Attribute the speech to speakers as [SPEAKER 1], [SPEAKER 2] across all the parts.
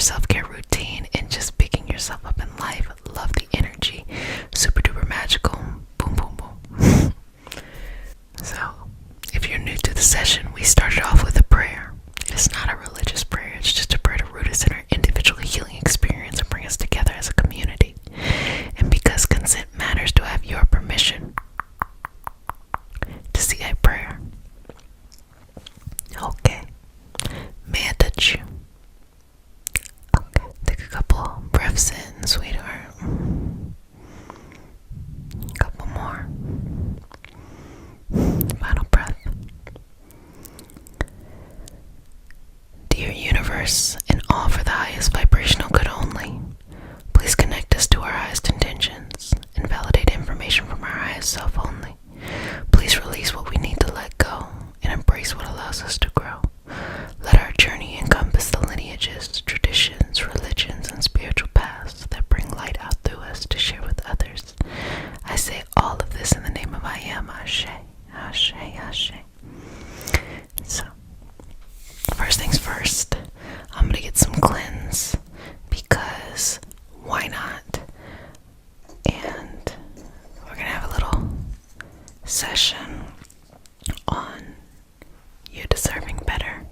[SPEAKER 1] self-care routine and just picking yourself up in life. Love the energy. Super duper magical. Boom, boom, boom. So, if you're new to the session, we started off with a prayer. It's not a religious prayer. It's just a prayer to root us in our individual healing experience and bring us together as a community. And because consent matters, do I have your permission to say a prayer? Okay. May I touch you? Okay. Take a couple breaths in, sweetheart. A couple more. Final breath. Dear universe, and all for the highest vibrational good only, please connect us to our highest intentions and validate information from our highest self only. Please release what we need to let go and embrace what allows us to grow. Let our journey encompass the lineages, traditions, religions, and spiritual paths that bring light out through us to share with others. I say all of this in the name of I Am. Ashe, Ashe, Ashe. So, first things first, I'm going to get some cleanse because why not? And we're going to have a little session on you deserving better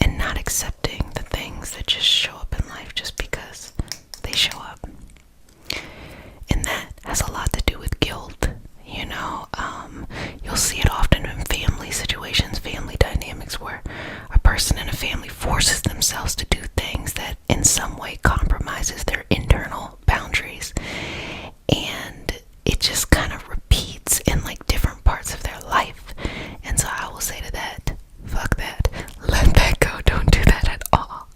[SPEAKER 1] and not accepting the things that just show up in life just because they show up. And that has a lot to do with guilt. You know, you'll see it often in family situations, family dynamics, where a person in a family forces themselves to do things that in some way compromises their internal boundaries. And it just kind of repeats in like different parts of their life. And so I will say to that, fuck that. Let that go. Don't do that at all.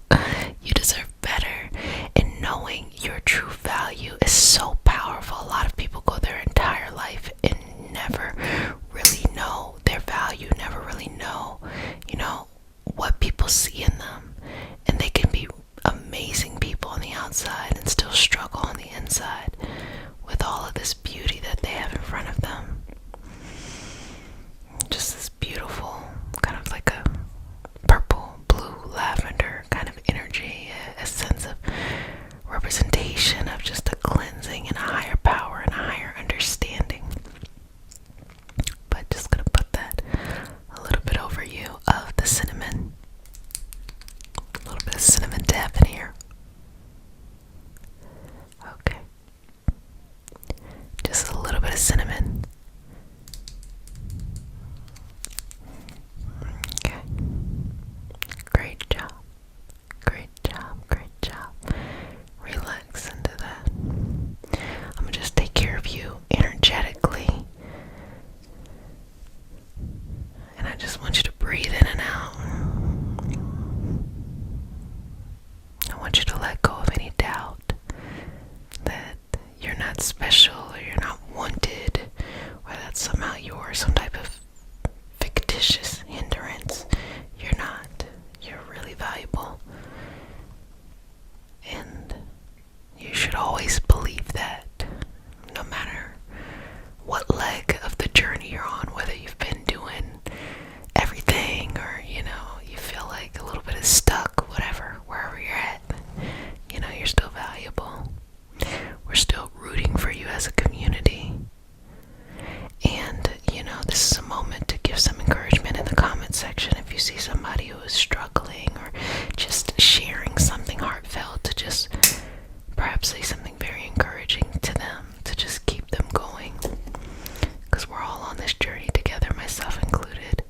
[SPEAKER 1] You deserve better. And knowing your true value is so powerful. A lot of people go their entire life and never really know their value, never really know, what people see in them. And they can be amazing people on the outside and still struggle on the inside with all of this beauty that they have in front of them. Just this beautiful, kind of like a purple, blue, lavender kind of energy, a sense of representation of just a cleansing and a higher power and a higher understanding. But just gonna put that a little bit over you of the cinnamon. A little bit of cinnamon dab in here. Okay. Just a little bit of cinnamon. Okay. Great job. Great job. Great job. Relax into that. I'm gonna just take care of you energetically. And I just want you to breathe in and out. I want you to let go of any doubt that you're not special or you're not wanted, or that somehow you're some type of fictitious hindrance. You're not. You're really valuable. And you should always believe that, no matter what leg of the journey you're on, whether you've been doing everything or, you feel like a little bit is stuck, whatever, wherever you're at, you're still valuable. We're still rooting for you as a community. And, this is a moment to give some encouragement in the comment section. If you see somebody who is struggling or just sharing something heartfelt, to just perhaps say something very encouraging to them, to just keep them going. Because we're all on this journey together, myself included.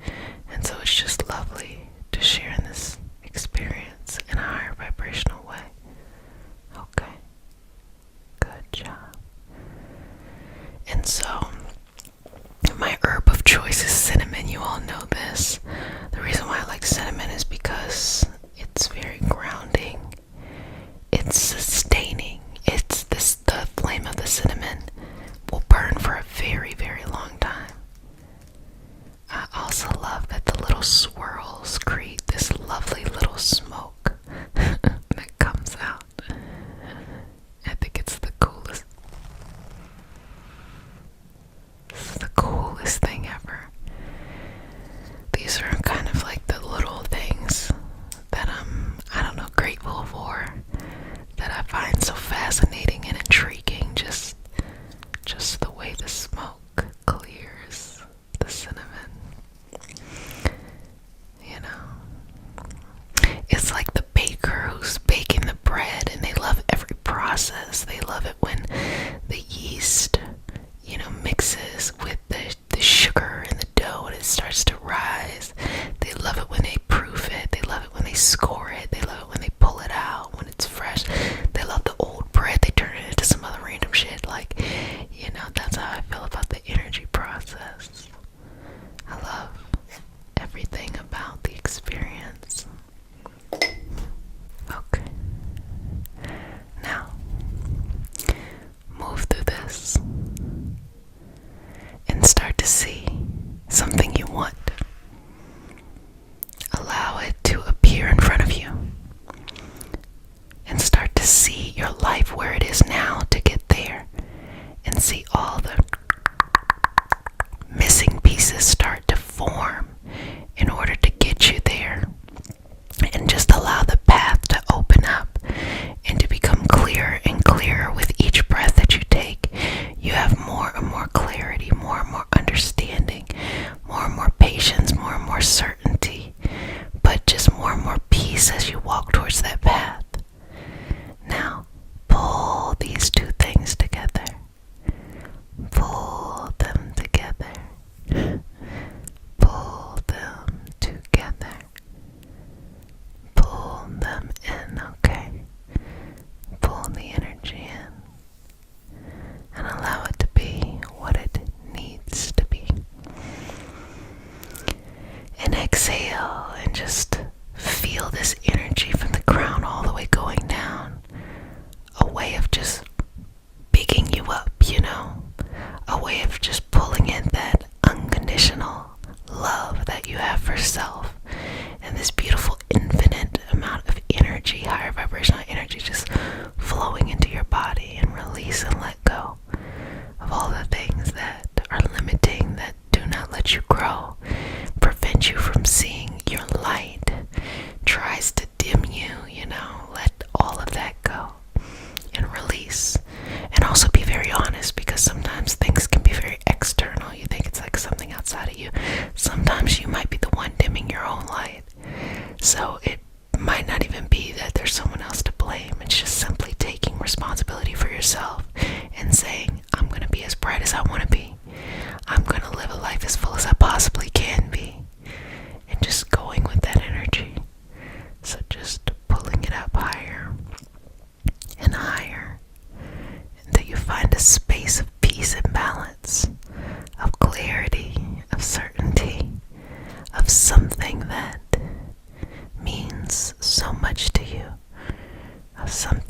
[SPEAKER 1] And so it's just lovely to share in this experience in a higher vibrational way. Okay. Good job. And so, my herb of choice is cinnamon. You all know this. The reason why I like cinnamon is because it's very grounding. It's sustaining. The flame of the cinnamon will burn for a very, very long time. I also love that the little swirls create this lovely little smoke that comes out. I think it's the coolest. This is the coolest thing ever. These are kind of like the little things that I'm, grateful for.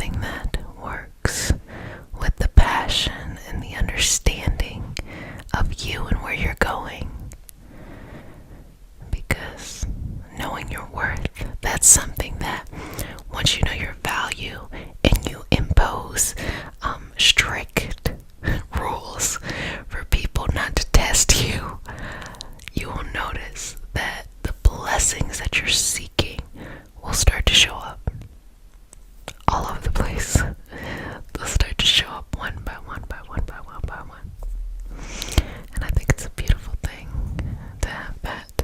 [SPEAKER 1] something that works with the passion and the understanding of you and where you're going. Because knowing your worth, that's something that once you know your value and you impose strict rules for people not to test you, you will notice that the blessings that you're seeking will start to show up all over the place. They'll start to show up one by one by one by one by one. And I think it's a beautiful thing to have that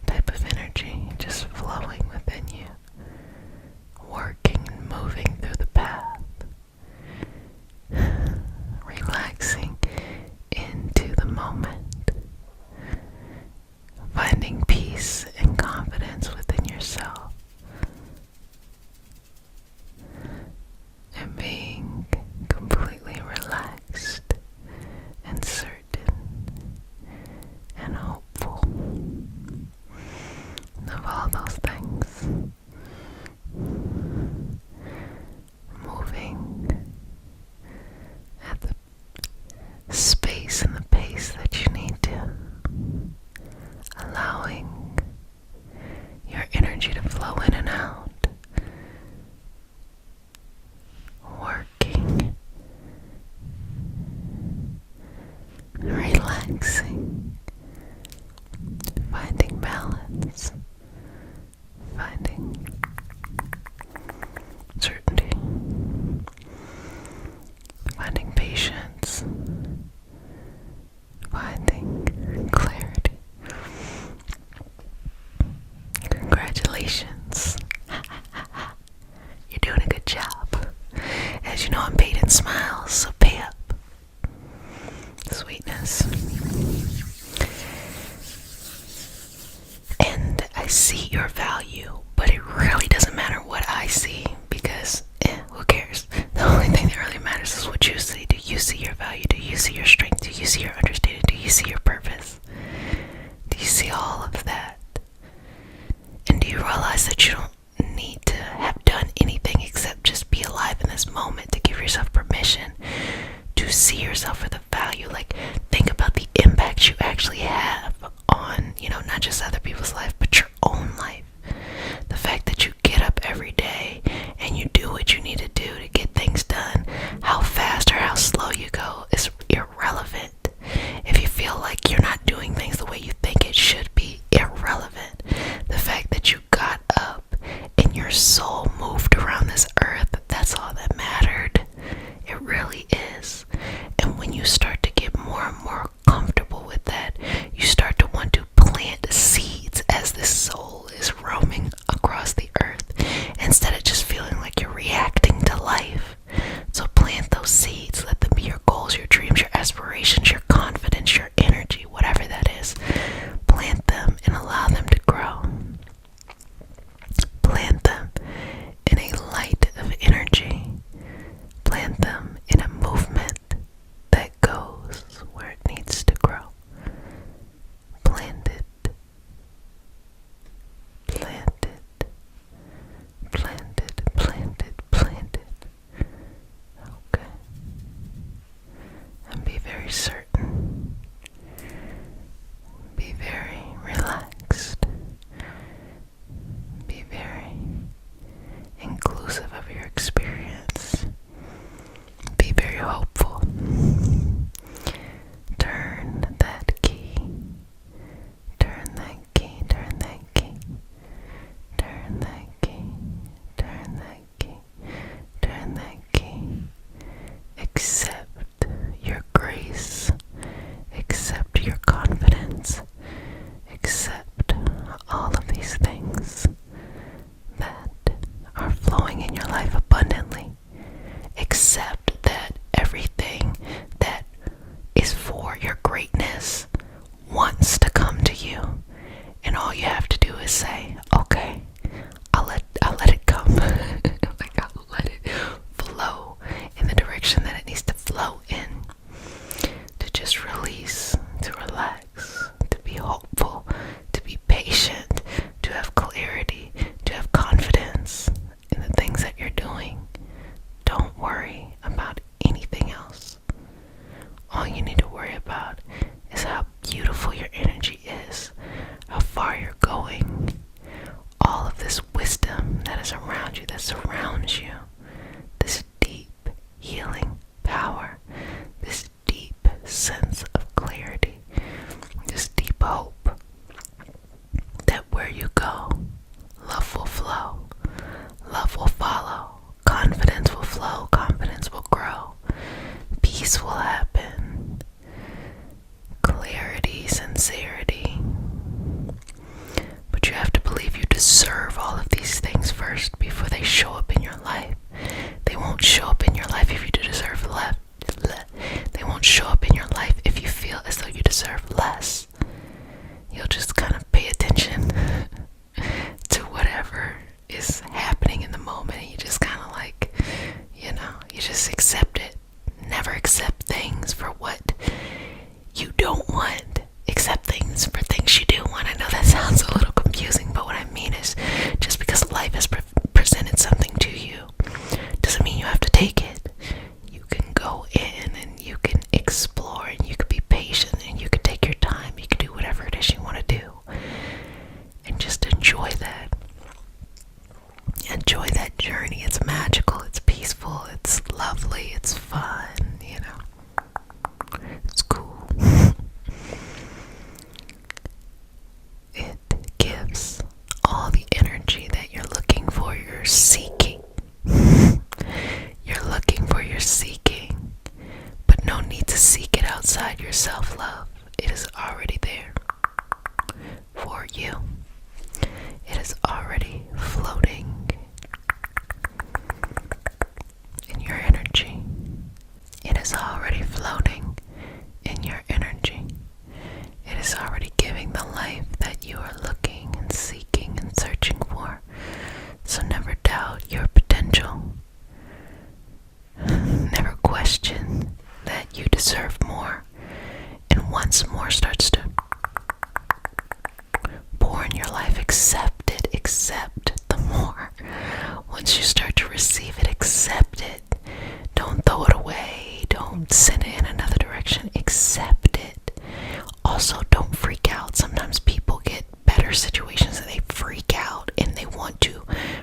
[SPEAKER 1] type of energy just flowing within you, working and moving through the path, relaxing into the moment, finding peace and confidence within yourself, and being completely relaxed and certain and hopeful of all those things. Moving at the space and the pace that you need to, allowing your energy to flow in and out, working, relaxing, finding balance, finding certainty, finding patience, finding clarity. Congratulations. You're doing a good job. As you know, I'm paid in smiles, so pay up. Sweetness. And I see your value, but it really doesn't matter what I see, because who cares? The only thing that really matters is what you see. Do you see your value? Do you see your strength? Do you see your understanding? Do you see your purpose? Do you see all of that? And do you realize that you don't need to have done anything except just be alive in this moment to give yourself permission show up in your life if you deserve less. They won't show up in your life if you feel as though you deserve less. You'll just kind of pay attention to whatever is happening in the moment, and you just kind of like, you just accept it. Never accept things for what you don't want. Accept things for things you do want. I know that sounds a little confusing, but what I mean is, just because life has presented something to you doesn't mean you have to take it. You can go in and you can explore, and you can be patient, and you can take your time. You can do whatever it is you want to do, and just enjoy that. Enjoy that journey. It's magical, it's peaceful, it's lovely, it's fun, it's cool. It gives all the energy that you're looking for, you're seeking. You're looking for, you're seeking, but no need to seek it outside your self-love. It is already there for you. It is already floating in your energy. It is already floating in your energy. It is already giving the life that you are looking and seeking and searching for. So never doubt your potential. Never question that you deserve more. And once more starts to pour in your life, accept it. Accept the more. Once you start to receive it, accept it. Don't throw it away. Don't send it in another direction. Accept it. Also, don't freak out. Sometimes people get better situations and they freak out and they want to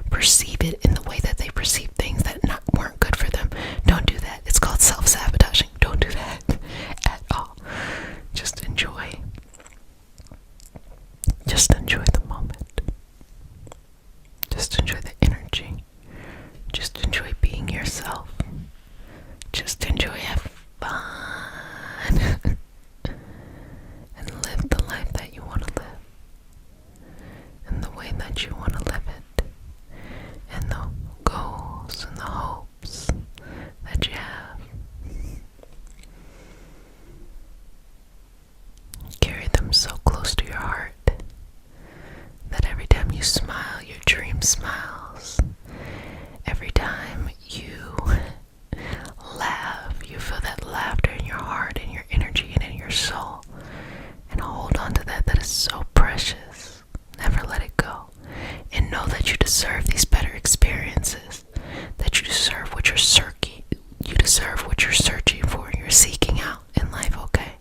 [SPEAKER 1] perceive it in the way that they perceive things that weren't good for them. Don't do that. It's called self-sabotaging. Don't do that at all. Just enjoy. Just enjoy the moment. Just enjoy the energy. Just enjoy being yourself. Just enjoy having fun. And live the life that you want to live. In the way that you want to live it. And the goals and the hopes that you have. Carry them so close to your heart that every time you smile, your dream smiles. Every time you laugh, you feel that laughter in your heart, in your energy, and in your soul. And hold on to that. That is so precious. Never let it go. And know that you deserve these better experiences. That you deserve what you're searching. You deserve what you're searching for and you're seeking out in life, okay?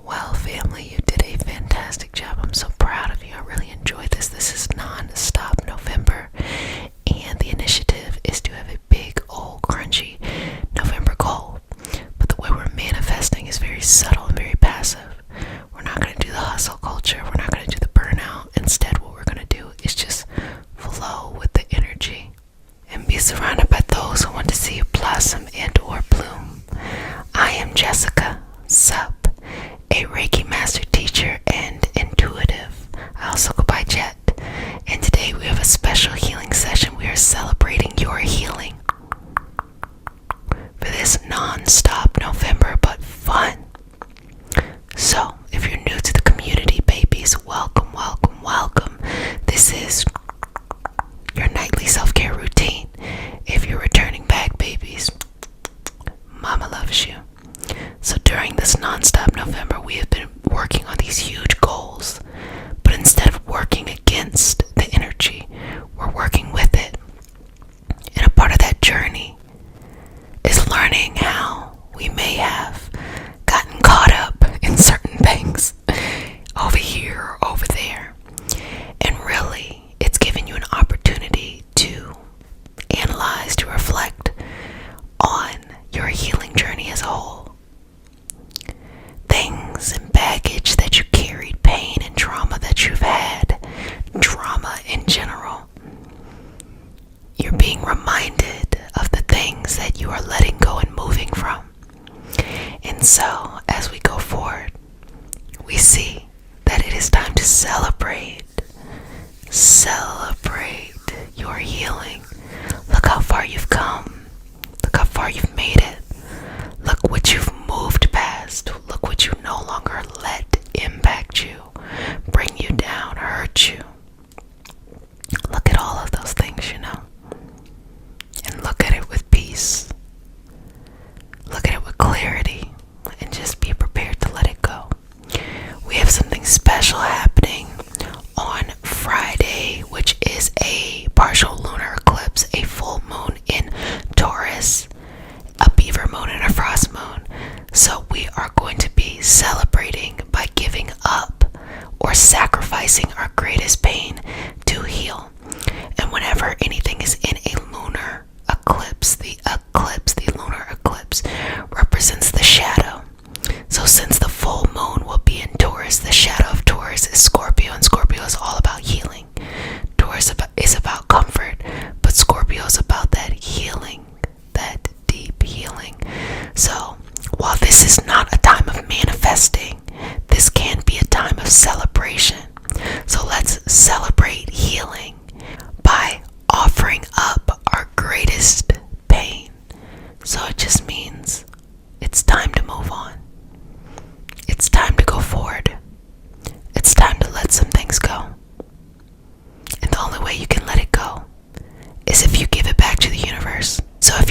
[SPEAKER 1] Well, family, you did a fantastic job. I'm so proud of you. I really enjoyed this. This is non-stop November. And the initiative is to have a big, old, crunchy November goal. But the way we're manifesting is very subtle and very passive. We're not going to do the hustle culture. We're not going to do the burnout. Instead, what we're going to do is just flow with the energy and be surrounded by those who want to see you blossom and or bloom. I am Jessica Sup, a Reiki master teacher and intuitive. I also go by Jet. And today we have a special healing session. We are celebrating your healing for this non-stop November, but fun. So, if you're new to the community, babies, welcome, welcome, welcome. This is your nightly self-care routine. If you're returning back, babies, Mama loves you. So during this non-stop November, we have been working on these huge goals. But instead of working against the energy, we're working with it. And a part of that journey is learning how we may have gotten caught up in certain things over here or over there. And really, it's given you an opportunity to analyze, to reflect on your healing journey as a whole. Things and baggage that you carried, pain and trauma that you've had, trauma in general. You're being reminded of the things that you are letting go and moving from. And so, as we go forward, we see that it is time to celebrate. Celebrate your healing. Look how far you've come.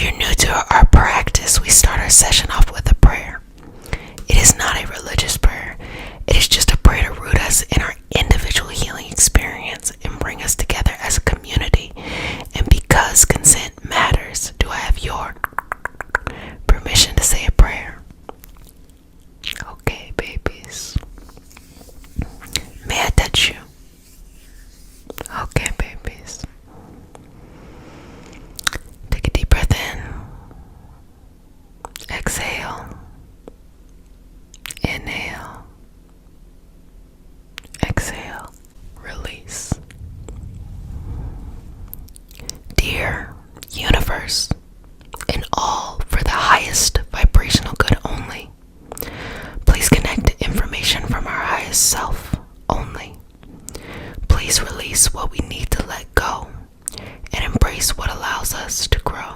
[SPEAKER 1] If you're new to our practice, we start our session off with a prayer. It is not a religious prayer. It is just a prayer to root us in our individual healing experience and bring us together as a community. And because consent matters, do I have your permission to say a prayer? Okay, babies. May I touch you? Okay, babies. Take a deep breath in. Exhale. Inhale. Exhale. Release. Dear universe, and all for the highest vibrational good only, please connect information from our highest self only. Please release what we need to let go and embrace what allows us to grow.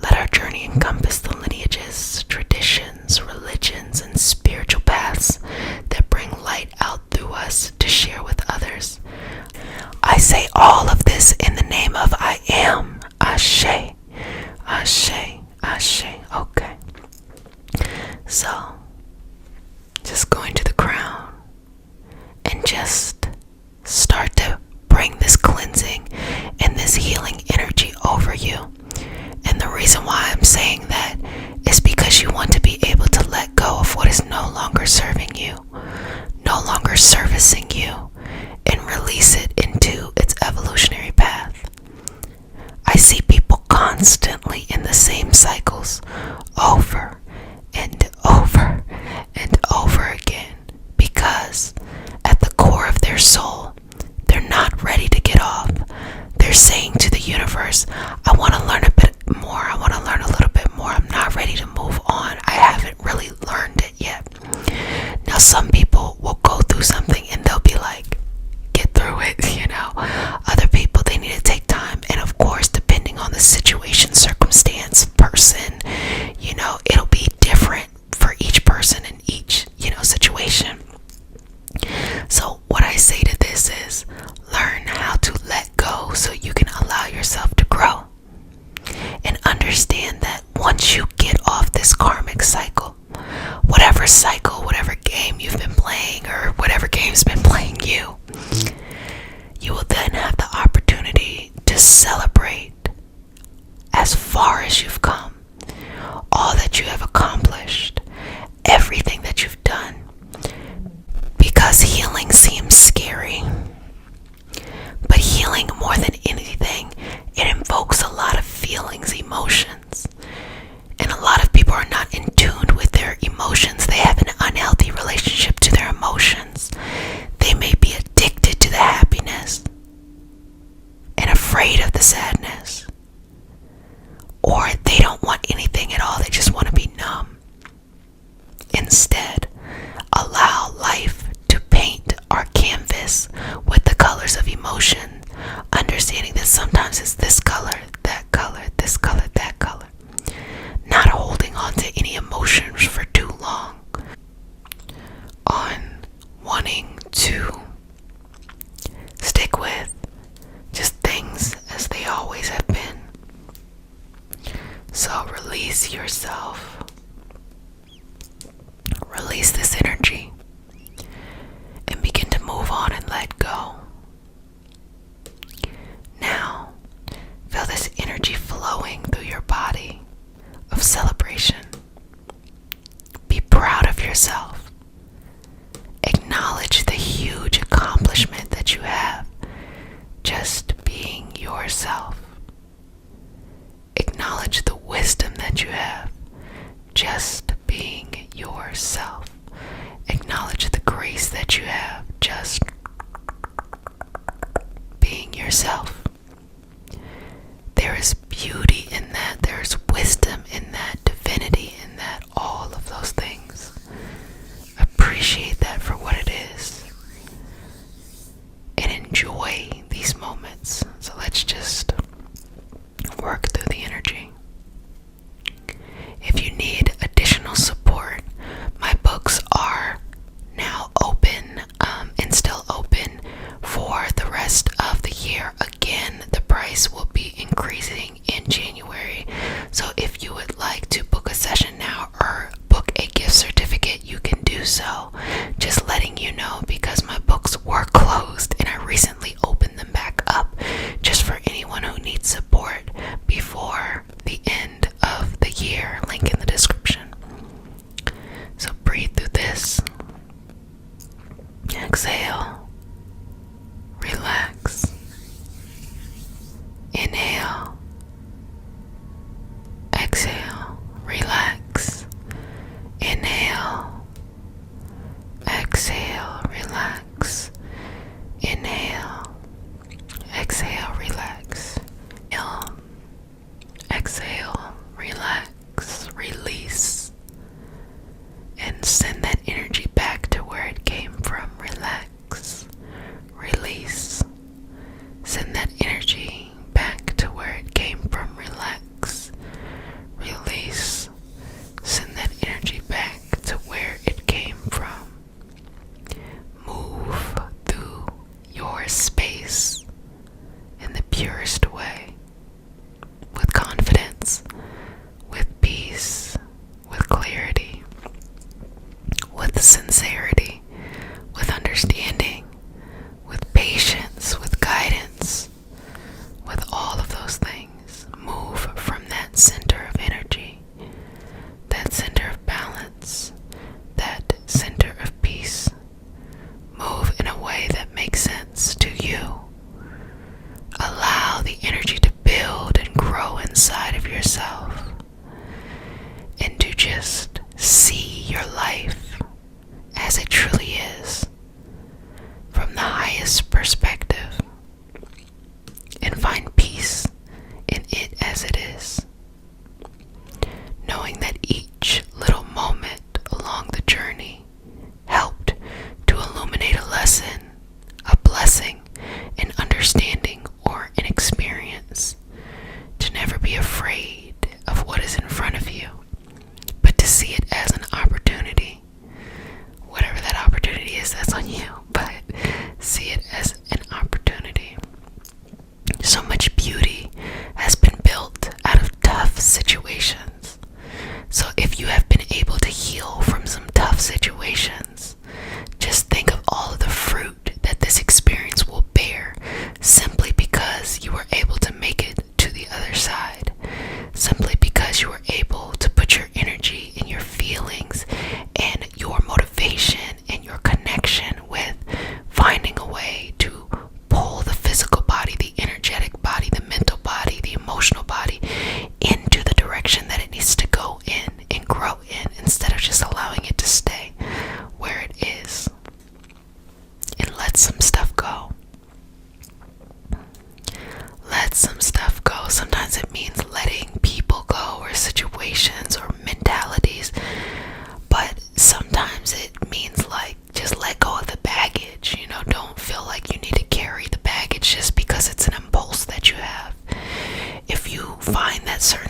[SPEAKER 1] Let our journey encompass the lineages, traditions, religions, and spiritual paths that bring light out through us to share with others. I say all of this in the name of I am. Ashe. Ashe. Ashe. Okay. So, just going to the crown and just start to bring this cleansing and this healing energy over you. And the reason why I'm saying that is because you want to be able to let go of what is no longer serving you, no longer servicing you, and release it into its evolutionary path. I see people constantly in the same cycles over and over and over again because at the core of their soul, they're not ready to get off. They're saying to the universe, I want to learn a bit more. I want to learn a little bit more. I'm not ready to move on. I haven't really learned it yet. Now, some people will go through something and they'll be like, get through it, you know. Other people, they need to take time. And of course, depending on the situation, circumstance, person, you know, it'll be different for each person in each, you know, situation. So what I say to this is learn how to let go so you can allow yourself to grow. And understand that once you get off this karmic cycle, whatever game you've been playing or whatever game's been playing you, you will then have the opportunity to celebrate as far as you've come, all that you have accomplished, everything that you've done. Because healing seems scary, but healing more than anything, it invokes a lot of feelings, emotions. And a lot of people are not in tune with their emotions. They have an unhealthy relationship to their emotions. They may be addicted to the happiness and afraid of the sadness. Or they don't want anything at all. They just want to be numb. Instead, allow life to paint our canvas with the colors of emotion, understanding that sometimes it's this color, that color, this color, that color. Not holding on to any emotions for too long. On wanting to stick with just things as they always have been. So release yourself. Release this energy and begin to move on and let go. Now, feel this energy flowing through your body of celebration. Be proud of yourself. Acknowledge the huge accomplishment that you have just being yourself. Acknowledge the wisdom that you have just being yourself. Acknowledge the grace that you have just being yourself. There is beauty in that. There is wisdom in that. Divinity in that. All of those things. Appreciate that for what it is. And enjoy these moments. So let's just work through the energy. If you need additional support, my book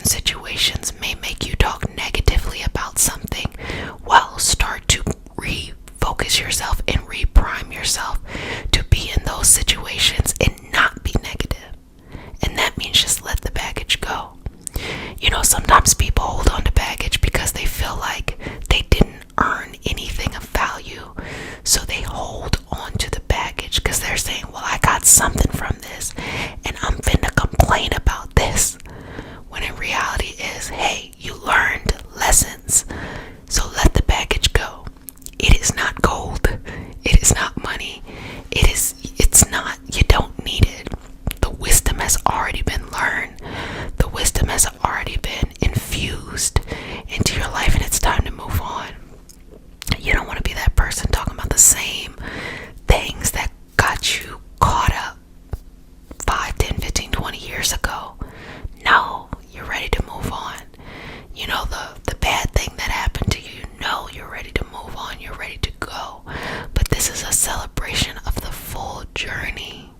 [SPEAKER 1] certain situations may make you talk negatively about something, well, start to refocus yourself and reprime yourself to be in those situations and not be negative. And that means just let the baggage go. You know, sometimes people hold on to baggage because they feel like they didn't earn anything of value. So they hold on to the baggage because they're saying, well, I got something from this and I'm finna complain about this. When in reality is, hey, you learned lessons. So let the baggage go. It is not gold. It is not money. It's not, you don't need it. The wisdom has already been learned. The wisdom has already been infused into your life, and it's time to move on. You don't want to be that person talking about the same things that got you caught up 5, 10, 15, 20 years ago. No, you're ready to move on. You know, the bad thing that happened to you, you're ready to move on. You're ready to go. But this is a celebration of the full journey.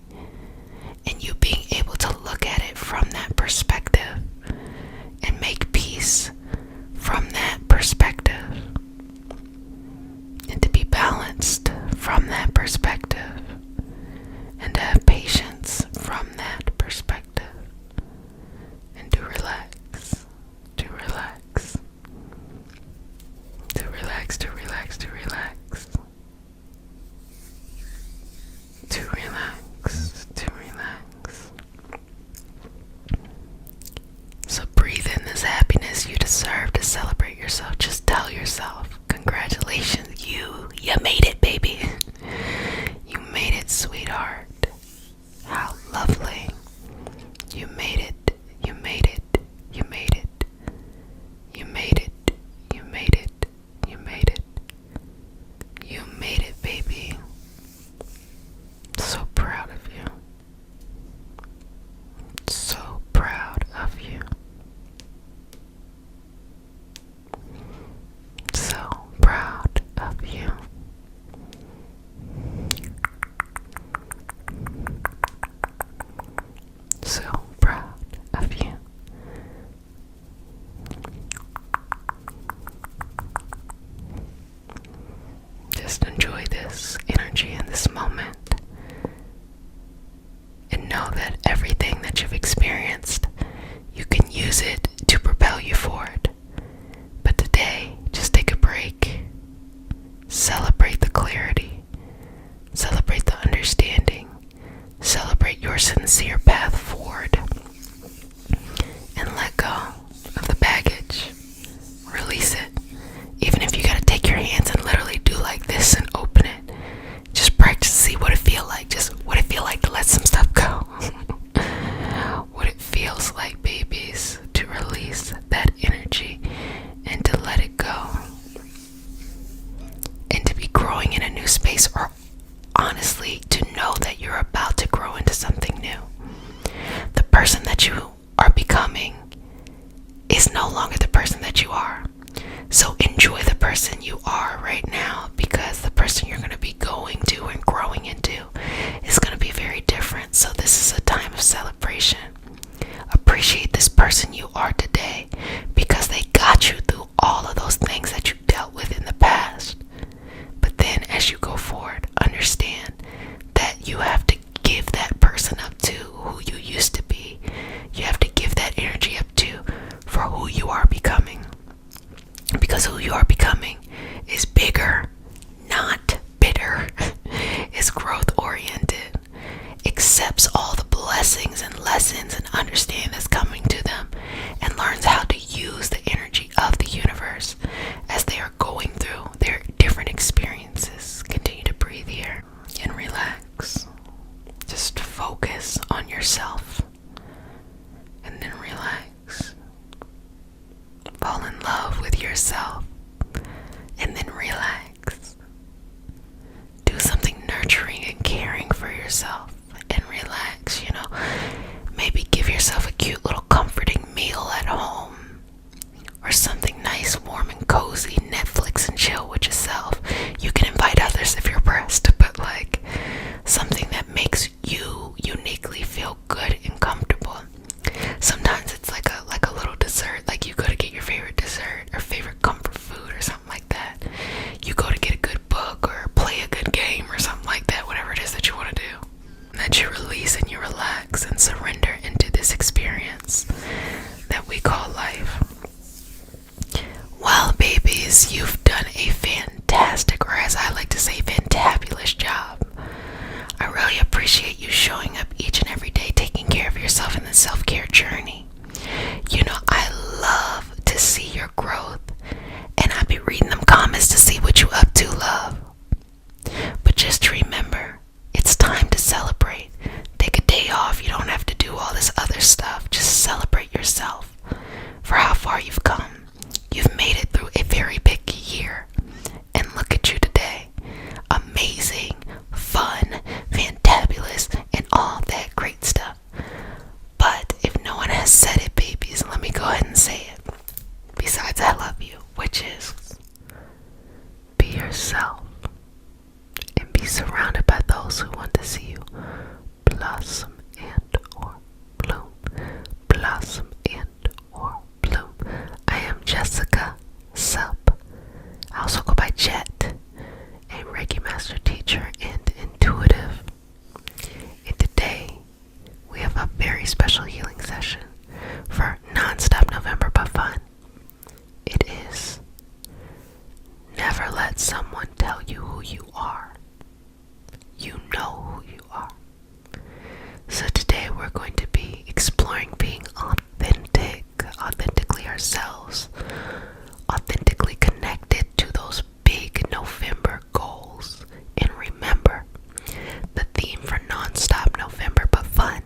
[SPEAKER 1] And you being able to look at it from that perspective and make peace from that perspective. And to be balanced from that perspective. And to have patience from that perspective. And to relax. To relax. To relax, to relax, to relax. To relax, to relax. So breathe in this happiness you deserve to celebrate yourself. Just tell yourself, congratulations, you made it, baby. You made it, sweetheart. How lovely. You made it, you made it, you made it. You made it, you made it, you made it. You made it, baby. So proud of you. So proud of you. So proud of you. So proud of you. Just enjoy this energy in this moment. And know that everything that you've experienced, you can use it to propel you forward. But today, just take a break. Celebrate the clarity. Celebrate the understanding. Celebrate your sincere path forward. And let go of the baggage. Release it. Even if you gotta take your hands and literally do like this and open it. Just practice to see what it feel like. Just what it feel like to let some stuff go. What it feels like, babies, to release that energy and to let it go. And to be growing in a new space, or honestly, to know that you're about to grow into something new. The person that you are becoming is no longer the person that you are. So enjoy the person you are right now, because the person you're going to be going to and growing into is going to be very different. So this is a time of celebration. Appreciate this person you are today, because they got you through all of those things that you dealt with in the past. But then as you go forward, understand that you have to give that person up to who you used to be. You have to give that energy up to for who you are becoming. Because who you are becoming is bigger, not bitter. Is growth oriented. Accepts all the blessings and lessons and understanding that's coming to them, and learns how to use the energy of the universe as they are going through their different experiences. Continue to breathe here and relax. Just focus on yourself and then relax. Fall in love with yourself and then relax. Do something nurturing and caring for yourself and relax, Maybe give yourself a cute little comforting meal at home, or something nice, warm and cozy, Netflix and chill with yourself. You can invite others if you're pressed, but something that makes you uniquely feel good and comfortable. Sometimes it's like a little dessert babies. You've done a fantastic, or as I like to say, fantabulous job. I really appreciate you showing up each and every day, taking care of yourself in the self-care journey. You know, I love to see your growth, and I be reading them comments to see what you up to, love. But just remember, it's time to celebrate. Take a day off. You don't have to do all this other stuff. Just celebrate yourself for how far you've come. You've made it through a very big year. And look at you today. Amazing, fun, fantabulous, and all that great stuff. But if no one has said it, babies, let me go ahead and say it. Besides, I love you, which is be yourself and be surrounded by those who want to see you blossom and or bloom. Blossom and or bloom. I am Jessica Sup. I also go by Jet, a Reiki master teacher and intuitive. And today we have a very special healing session for non-stop November but fun. It is never let someone tell you who you are. You know who you are. So today we're going to be exploring being authentic, authentically ourselves, authentically connected to those big November goals. And remember, the theme for non-stop November but fun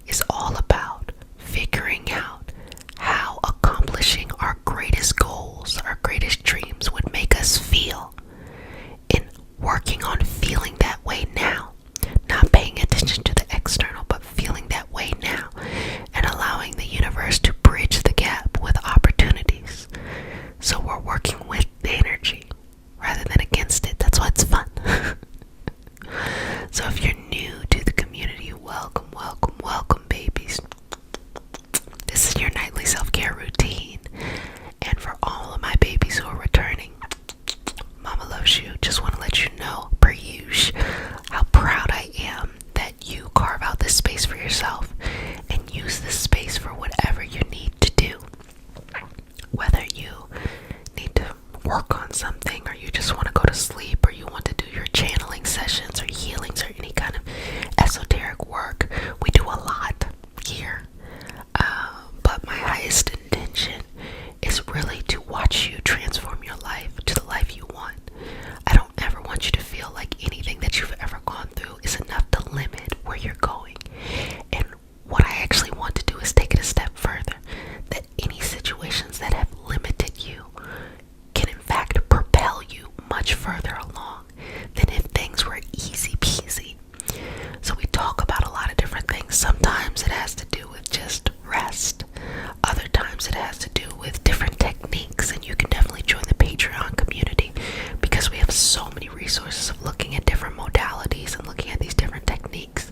[SPEAKER 1] is all about figuring out how accomplishing our greatest goals, our greatest dreams would make us feel, and working on feeling that way now. Not paying attention to the external, but feeling that way now, and allowing the universe to bridge the gap with opportunities. So we're working with the energy rather than against it. That's why it's fun. So if you're new to the community, welcome, welcome, welcome, babies. This is your nightly self-care routine. And for all of my babies who are returning, Mama loves you. Just want to let you know, per usual, how proud I am that you carve out this space for yourself and use this space for whatever you need to do. Whether you need to work on something, or you just want to go to sleep, or you want to do your channeling sessions or healings or any kind of esoteric work. We do a lot here. But my highest intention is really to watch you transform your life to the life you want. I don't ever want you to feel like anything that you've ever gone through is enough to limit where you're going. And what I actually want to do is take it a step further. That any situations that have limited you can in fact propel you much further along than if things were easy peasy. So we talk about a lot of different things. Sometimes it has to do with just rest. Other times it has to do with different techniques, and you can definitely join the Patreon community because we have so many resources of looking at different modalities and looking at these different techniques.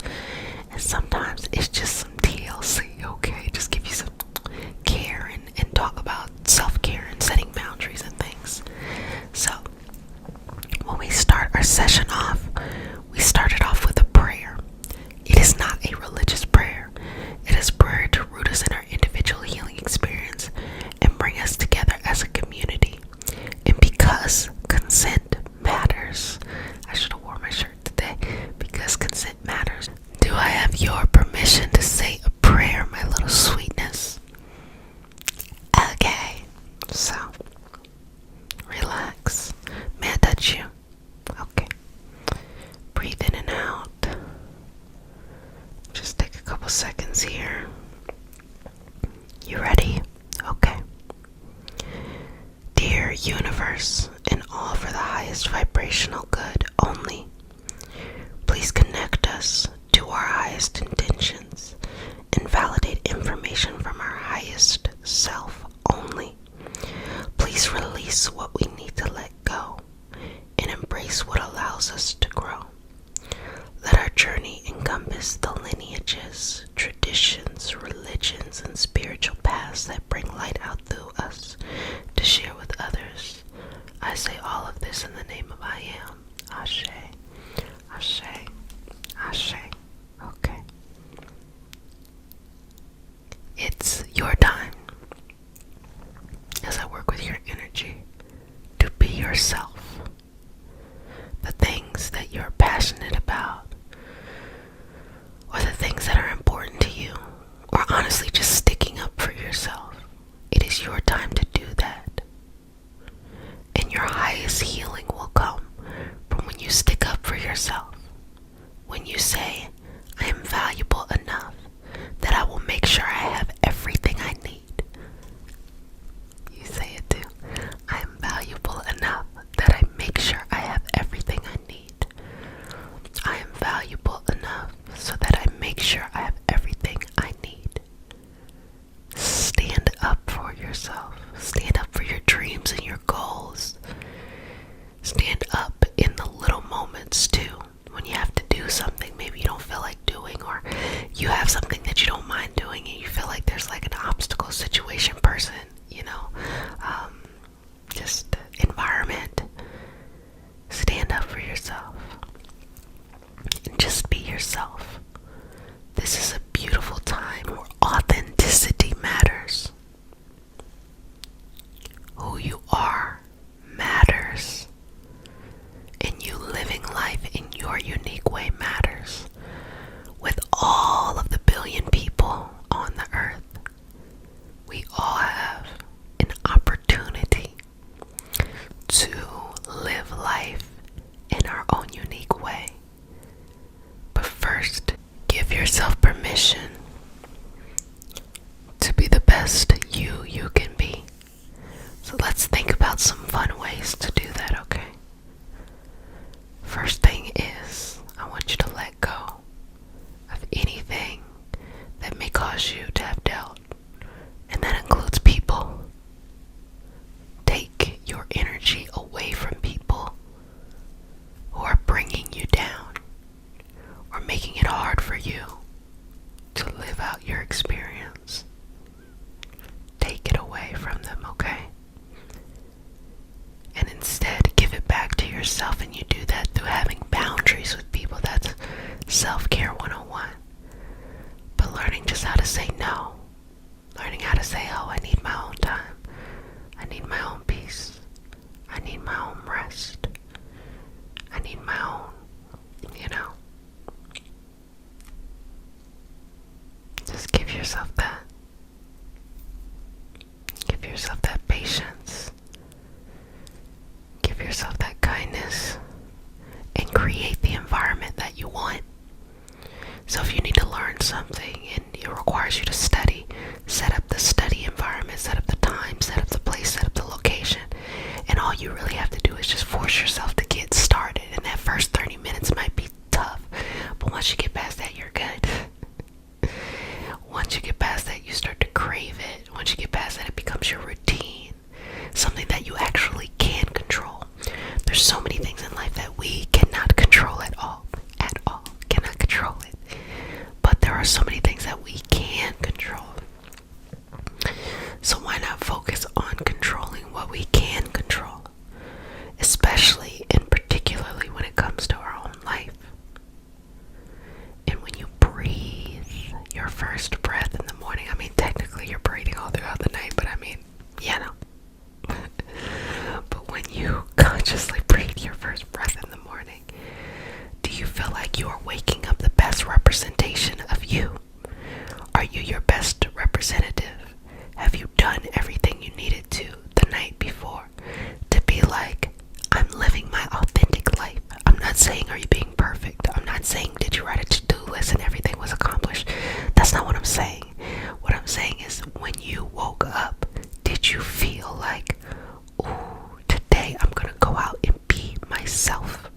[SPEAKER 1] And sometimes it's just some TLC, okay? Just give you some care and talk about self-care and setting boundaries and things. So when we start our session off, we started off with a prayer. It is not a religious prayer. It is prayer to root us in our individual healing experience and bring us together as a community. And because consent matters, I should have worn my shirt today. Because consent matters. Do I have your permission to say a prayer, my little sweetness? Okay, so relax. May I touch you? Okay. Breathe in and out. Just take a couple seconds here. You ready? Okay. Dear universe, and all for the highest vibrational good only, please connect us to our highest intentions and validate information from our highest self only. Please release what we need to let go and embrace what allows us to grow. Let our journey encompass the lineages, traditions, religions, and spiritual paths that bring light out through us to share with others. I say all of this in the name of I Am. Ashe, Ashe, Ashe. Okay. It's your time as I work with your energy yourself. The things that you're passionate about, or the things that are important to you, or honestly just sticking up for yourself. It is your time to do that. And your highest healing will come from when you stick up for yourself. When you say, I am valuable enough that I will make sure I have everything I need. You say it too. I am valuable enough that I make sure I have everything I need. I am valuable enough so that I make sure I have everything I need. Stand up for yourself. Stand up for your dreams and your goals. Stand up in the little moments too. When you have to do something maybe you don't feel like doing, or you have something that you don't mind doing and you feel like there's like an obstacle situation person, just environment. Stand up for yourself and just be yourself. This is a beautiful time where authenticity matters. Who you are matters. And you living life in your unique way matters. With all of the billion people on the earth, we all have an opportunity to live life in our own unique way. But first, give yourself permission to be the best you can be. So let's think about some fun ways to do that, okay? First thing is, I want you to let go of anything that may cause you to have doubt. And that includes people. Take your energy away from people who are bringing you down or making it hard for you to live out your experience. Take it away from them, okay? And instead give it back to yourself, and you do that through having boundaries with people. That's self-care 101. But learning just how to say no. Learning how to say, oh, I need my own time. I need my own peace. I need my own rest. I need my own, Just give yourself that. Give yourself that patience. Give yourself that kindness. And create the environment that you want. So if you need to learn something and it requires you to study, set up the study environment, set up the time, set up the place, set up the location. And all you really have to do is just force yourself to get started. And that first 30 minutes might be tough, but once you get past that, you're good. Once you get past that, you start to crave it. Once you get past that, it becomes your routine. Something that you actually can control. There's so many things in life that we cannot control at all. Cannot control it. But there are so many things that we can control. So why not focus on controlling what we can control? Especially and particularly when it comes to our own life. And when you breathe your first breath in the morning, technically you're breathing all throughout the night, but but when you consciously breathe your first breath in the morning, do you feel like you are waking up the best representation of you? Are you your best representative? Have you done everything you needed to the night before to be like, I'm living my authentic life? I'm not saying, are you being perfect? I'm not saying, did you write a to-do list and everything was accomplished? That's not what I'm saying. What I'm saying is, when you woke up, did you feel like, ooh, today I'm going to go out and be myself?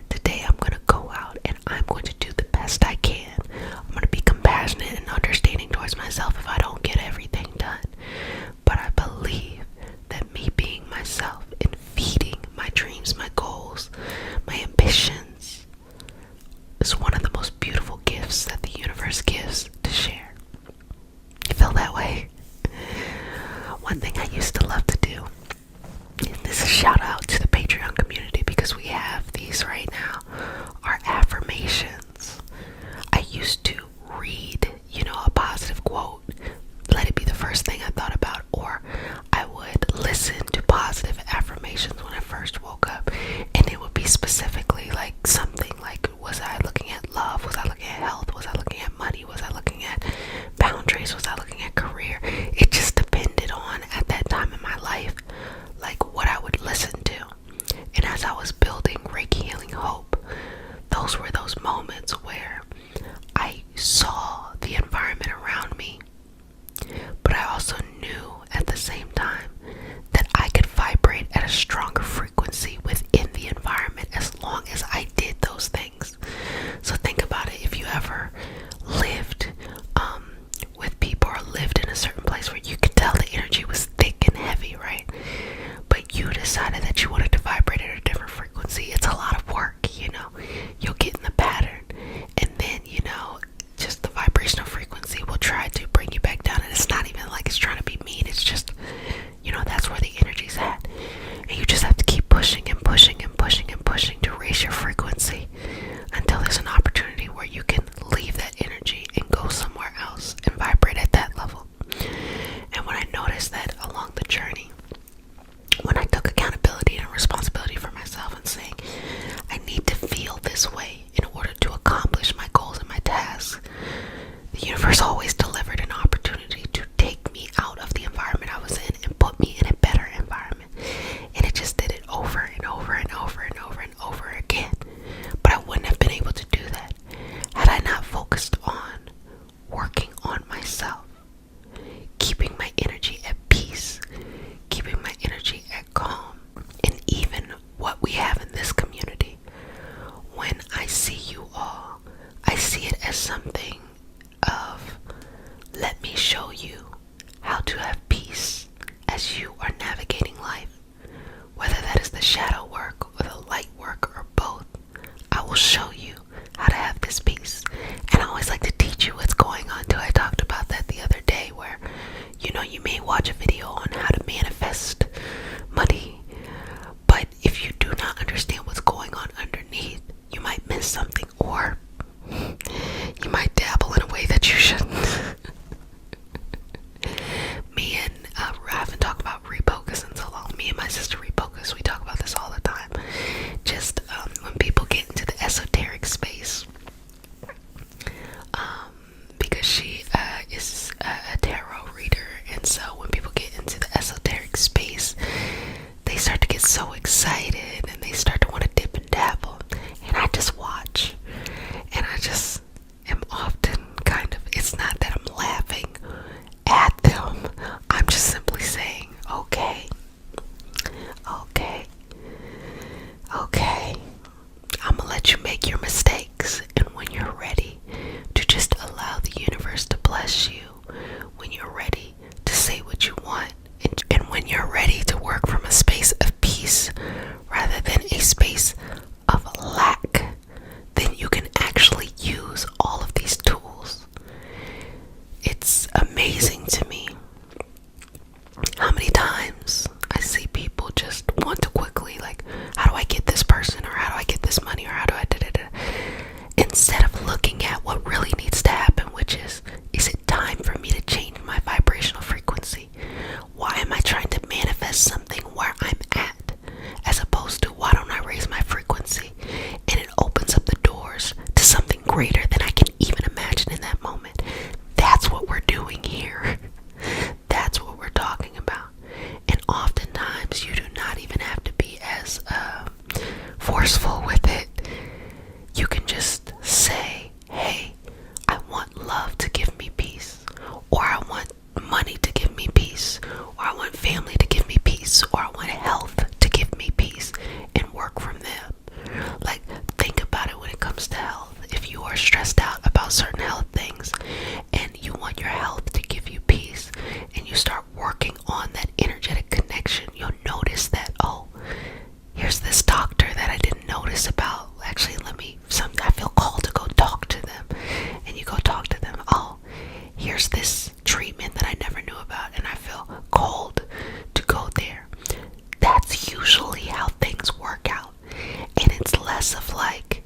[SPEAKER 1] Today I'm going to go out and I'm going to do the best I can. I'm going to be compassionate and understanding towards myself if I don't get everything done. But I believe that me being myself and feeding my dreams, my goals, my ambitions is one of the most beautiful gifts that the universe gives to share. You feel that way? One thing I used to love to do, and this is a shout out to the Patreon community because we have these right now, are affirmations. I used to read, a positive quote, let it be the first thing I thought about, or I would listen to positive affirmations when I first as you are navigating life, whether that is the shadow work or the light work or both, I will show you how to have this peace. And I always like to teach you what's going on too. I talked about that the other day where, you may watch a video on how to manifest money, but if you do not understand what's going on underneath, you might miss something, or you might dabble in a way that you shouldn't. Me and I haven't talked about refocus in so long. Me and my sister refocus. We talk about this all the time. Just when people get into the esoteric space, because she is a tarot reader, and so when people get into the esoteric space, they start to get so excited and they start to want to dip and dabble, and I just watch, and I just am often it's not that I'm laughing at them, I'm just simply saying, okay, I'm gonna let you make your mistakes, and when you're ready to just allow the universe to bless you, when you're ready to say what you want, and when you're ready to work from a space of peace rather than a space of lack, then you can actually use all of these tools. It's amazing to me how many times I see people just want to quickly, like, how do I get this person, or how do I get this money, or how do I da-da-da, instead of looking at what really needs to happen, which is it time for me to change my vibrational frequency? Why am I trying to manifest something where I'm at, as opposed to why don't I raise my frequency? And it opens up the doors to something greater than I can even imagine in that moment. That's what we're doing here. That's what we're talking about. And oftentimes you do not even have to be as forceful with it. You can just say, hey, I want love to give me peace, or I want money to give me peace, or I want family to give me peace, or I want health to give me peace, and work from them. Like, think about it when it comes to health. If you are stressed out about certain health things and you want your health to give you peace, and you start working on that energetic connection, you'll notice that, oh, here's this doctor that I didn't notice about. Actually, I feel called to go talk to them. And you go talk to them. Oh, here's this treatment that I never knew about, and I feel called to go there. That's usually how things work out. And it's less of like,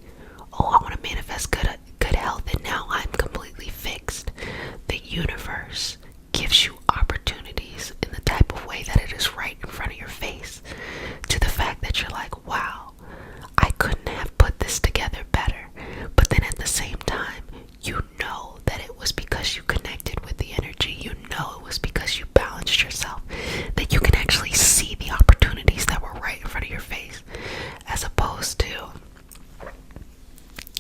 [SPEAKER 1] oh, I want to manifest good health, and now I'm completely fixed. The universe gives you opportunities in the type of way that it is right in front of your face, to the fact that you're like, wow, I couldn't have put this together better. But then at the same time, you know that it was because you connected with the energy. You know it was because you balanced yourself, that you can actually see the opportunities that were right in front of your face, as opposed to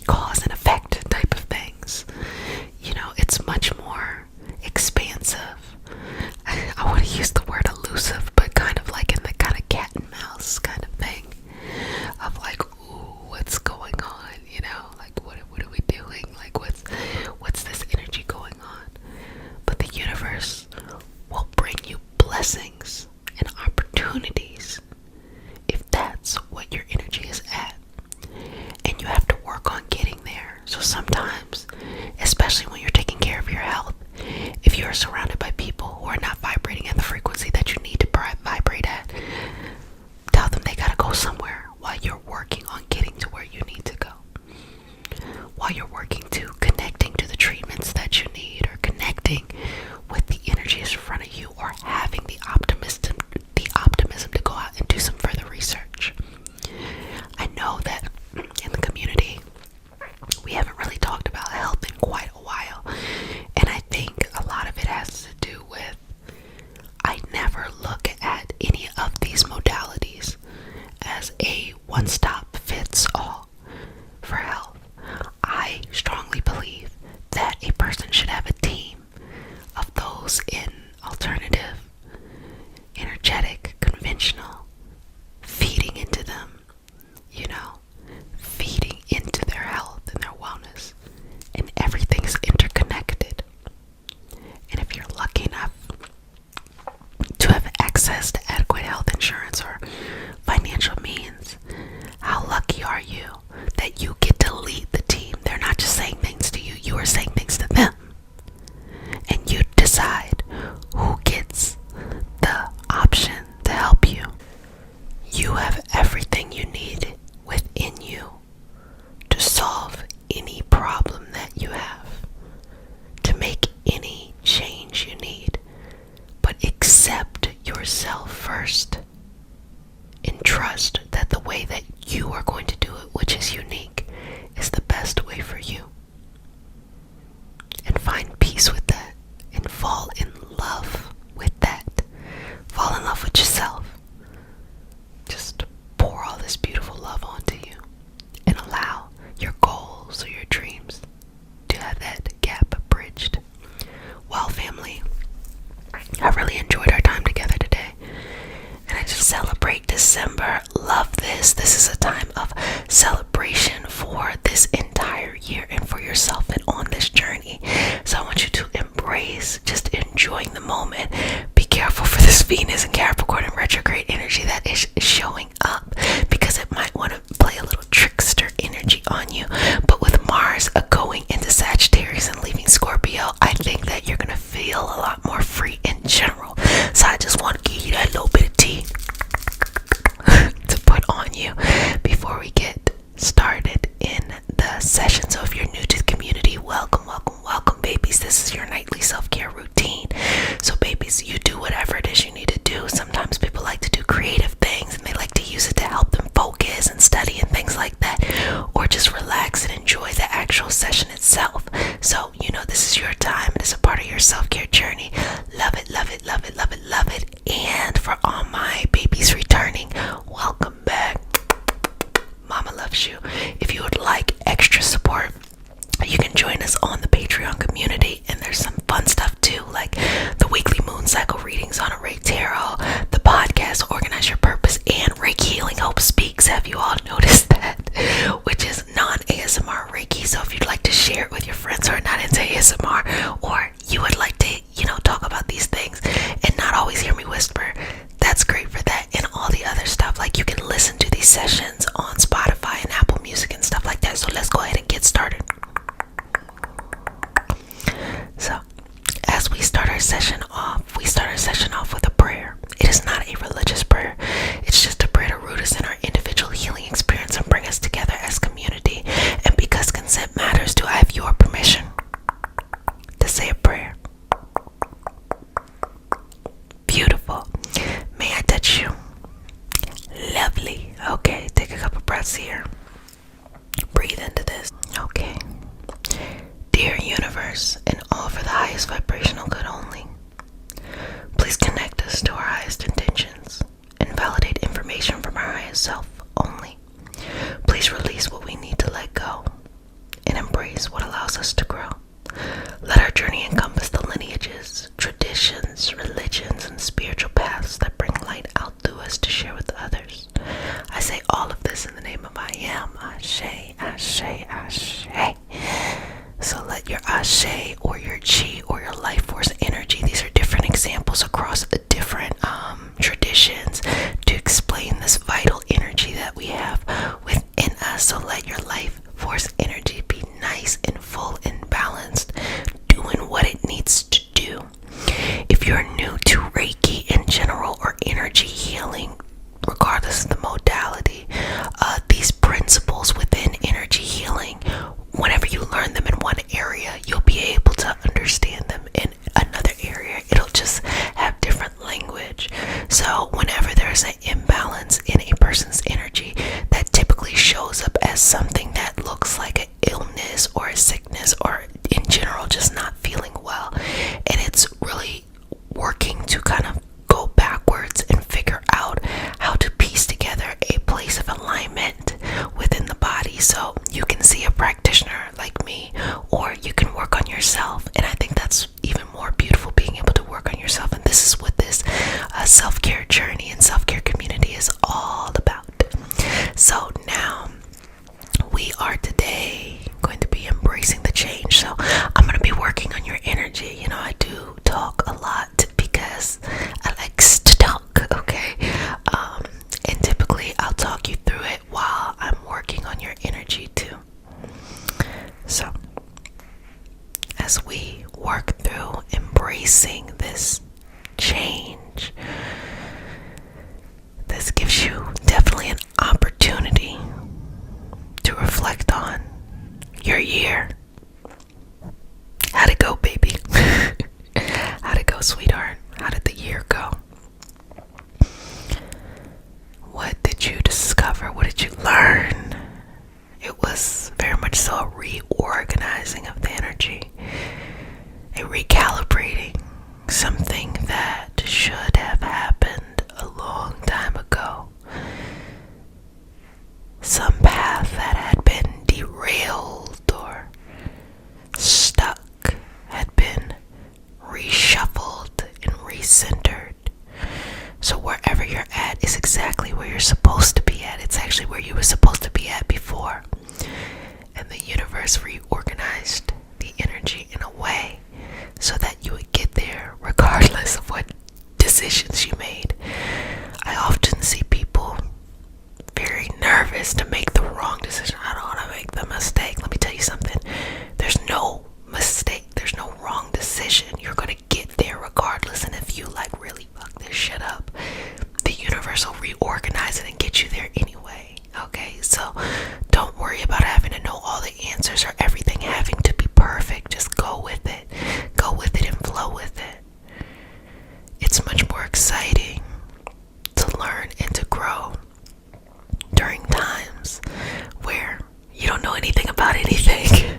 [SPEAKER 1] cause and effect type of things. It's much more expansive. I want to use the word elusive, but kind of like in the kind of cat and mouse kind of thing, of like, ooh, what's going on? Like, what are we doing? Like, what's this energy going on? But the universe will bring you blessings and opportunities if that's what your energy is at. And you have to work on getting there. So sometimes, especially when you're taking care of your health, if you're surrounded by people who are not vibrating at the frequency that you need to vibrate at, tell them they gotta go somewhere while you're working on getting to where you need to go. While you're working to connecting to the treatments that you need, or connecting with the energies in front of you, or having the optimism to go out and do some further research. I know that in the community, we haven't really talked about health in quite a while, and I think a lot of it has to do with, I never look at any of these modalities as a one-stop fits all for health. I strongly believe that a person should have a team of those in alternative, energetic, conventional, feeding into them, feeding into their health and their wellness. And everything's interconnected. And if you're lucky enough to have access that you get to lead the team. They're not just saying things to you, you are saying things to them. And you decide who gets the option to help you. You have everything you need within you to solve any problem that you have, to make any change you need. But accept yourself first and trust that the way that you are going to do it, which is unique, is the best way for you. And find peace with that and fall in love with that. Fall in love with yourself. Just pour all this beautiful love onto you and allow your goals or your dreams to have that gap bridged. Well, family, I really enjoyed our time together today. And I just celebrate December. Love this. This is a time of celebration for this entire year and for yourself and on this journey. So I want you to embrace just enjoying the moment. Be careful for this Venus and Capricorn and retrograde energy that is showing up, because it might want to play a little trickster energy on you. But with Mars going into Sagittarius and leaving Scorpio, I think that you're going to feel a lot more free in general. So I just want to give you that little bit of tea to put on you before we get started in the session. So if you're new to the community, welcome, welcome, welcome, babies. This is your nightly self-care routine. So babies, you do whatever it is you need to do. Sometimes people like to do creative things and they like to use it to help them focus and study and things like that, or just relax and enjoy the actual session itself. So this is your time. It is a part of your self-care journey. Love it, love it, love it, love it, love it. And for all my babies returning, welcome back. Mama loves you. If you would like extra support, you can join us on the Patreon community, and there's some fun stuff too, like the weekly moon cycle readings on a Reiki Tarot, the podcast Organize Your Purpose, and Reiki Healing Hope Speaks. Have you all noticed that? Which is non-ASMR Reiki. So if you'd like to share it with your friends who are not into ASMR, or you would like to, talk about these things and not always hear me whisper, that's great for that. And all the other stuff, like you can listen to these sessions on Spotify and Apple Music and stuff like that. So let's go ahead and get started. So as we start our session off, with a prayer. It is not a religious prayer. It's just a prayer to root us in our individual healing experience and bring us together as community. And because consent matters, do I have your permission to say a prayer? Beautiful. May I touch you? Lovely. Okay, take a couple breaths here. Breathe into this. Okay. Dear universe, and all for the highest vibrational good only, please connect us to our highest intentions and validate information from our highest self only. Please release what we need to let go and embrace what allows us to grow. Let our journey encompass the lineages, traditions, religions, and spiritual paths that bring light out through us to share with others. I say all of this in the name of I am. Ashe, ashe, ashe. So let your ashe or your chi or your life force energy, these are different examples across the different traditions to explain this vital energy that we have within us. So let your life force energy be nice and full and balanced, doing what it needs to do. If you're new to Reiki in general or energy healing, regardless of the modality, these principles within energy healing, whenever you learn them in one area, you'll be able to understand them in another area. It'll just have different language. So whenever there's an imbalance in a person's energy, that typically shows up as something that looks like an illness or a sickness, or in general just not feeling well. And it's really working to kind of go backwards and figure out how to piece together a place of alignment within the body. So you can see a practitioner like me, or you can work on yourself. And I think that's even more beautiful, being able to work on yourself. And this is what this self-care journey and self-care community is all about. So now we are today going to be embracing the change. So I'm going to be working on your energy. I do talk a lot because I like to talk, okay? And typically I'll talk you through it while I'm working on your energy to this gives you definitely an opportunity to reflect on your year. How'd it go, baby? How'd it go, sweetheart? How did the year go? What did you discover? What did you learn? It was very much so a reorganizing of the energy, a recalibrating, something that should have happened a long time ago. Some path that had been derailed or stuck had been reshuffled and recentered. So wherever you're at is exactly where you're supposed to be at. It's actually where you were supposed to be at before. And the universe reorganized the energy in a way so that you would get there regardless of what decisions you made. I often see people very nervous to make the wrong decision. I don't want to make the mistake. Let me tell you something. There's no mistake. There's no wrong decision. You're going to get there regardless. And if you really fuck this shit up, the universe will reorganize it and get you there anyway. Okay, so don't worry about having to know all the answers or everything having to be perfect. Just go with it. Go with it and flow with it. It's much more exciting to learn and to grow during times where you don't know anything about anything.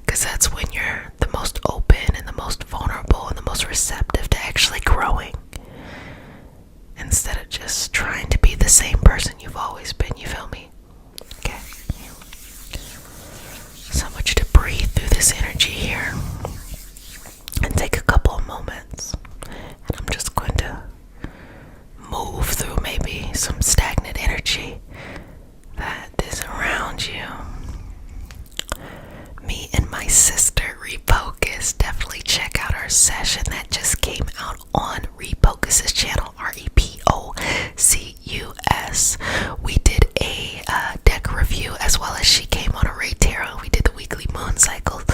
[SPEAKER 1] Because that's when you're the most open and the most vulnerable and the most receptive to actually growing. Instead of just trying to be the same person you've always been, you feel me? Okay. So I want you to breathe through this energy here and take a couple of moments. And I'm just going to move through maybe some stagnant energy that is around you. Me and my sister Refocus, definitely check out our session that just came out on Refocus's channel, REPOCUS. We did a deck review as well as she came on a Ray Tarot. We did the weekly moon cycles.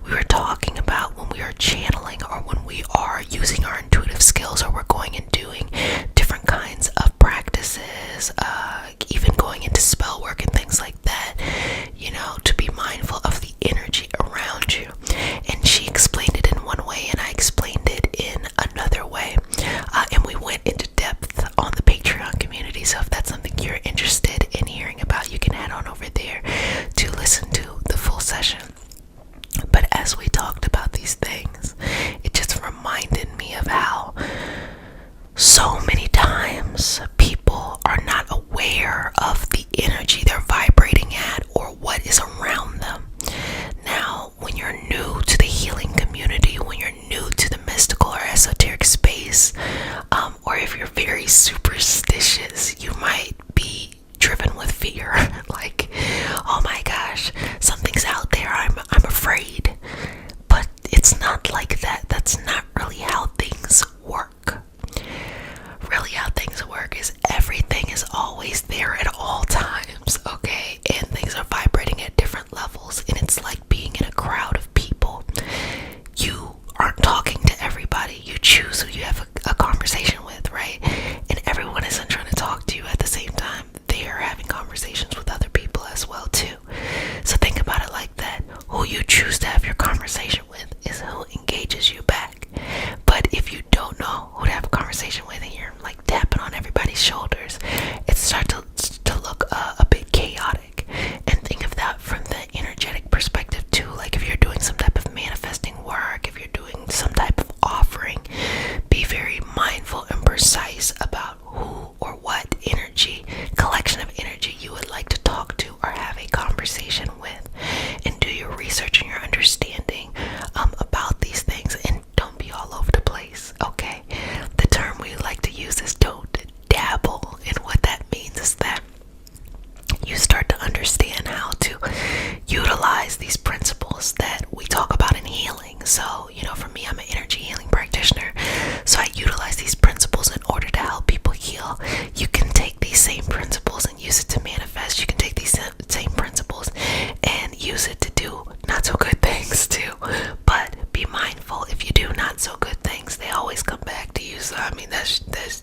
[SPEAKER 1] We were talking about when we are channeling or when we are using our intuitive skills, or we're going and doing different kinds of practices, even going into spell work and things like that, to be mindful of the energy around you. And she explained it in one way and I explained it in another way, and we went into depth on the Patreon community. So if that's something you're interested in hearing about, you can head on over there to listen to the full session. But as we talked about these things, it just reminded me of how so many times people are not aware of the energy they're vibrating at or what is around them. Now, when you're new to the healing community, when you're new to the mystical or esoteric space, or if you're very superstitious, you might be driven with fear. Like, oh my gosh, something's out there, I'm afraid. But it's not like that. That's not really how things work. Really how things work is everything is always there at all times, okay? And things are vibrating at different levels, and it's like being in a crowd of people. You aren't talking to everybody. You choose who you have a conversation with, right? And everyone isn't trying to talk to you at the same time. They are having conversations with other people as well too. So think about it like that. Who you choose to have your conversation with is who engages you back. But if you don't know who to have a conversation with and you're tapping on everybody's shoulders, it starts to look a bit chaotic. And think of that from the energetic perspective too. Like if you're doing some type of manifesting work, if you're doing some type of offering, be very mindful and precise about who or what energy, collection of energy you would like to talk to or have a conversation with, and do your research and your understanding about these things, and don't be all over the place, okay? The term we like to use is don't dabble, and what that means is that you start to understand how to utilize these principles that we talk about in healing. So, for me, I'm an energy healing practitioner, so I utilize these principles in order to help people heal. You can take these same principles and use it to manifest. You can take these same principles and use it to do not so good things too. But be mindful, if you do not so good things, they always come back to you. So that's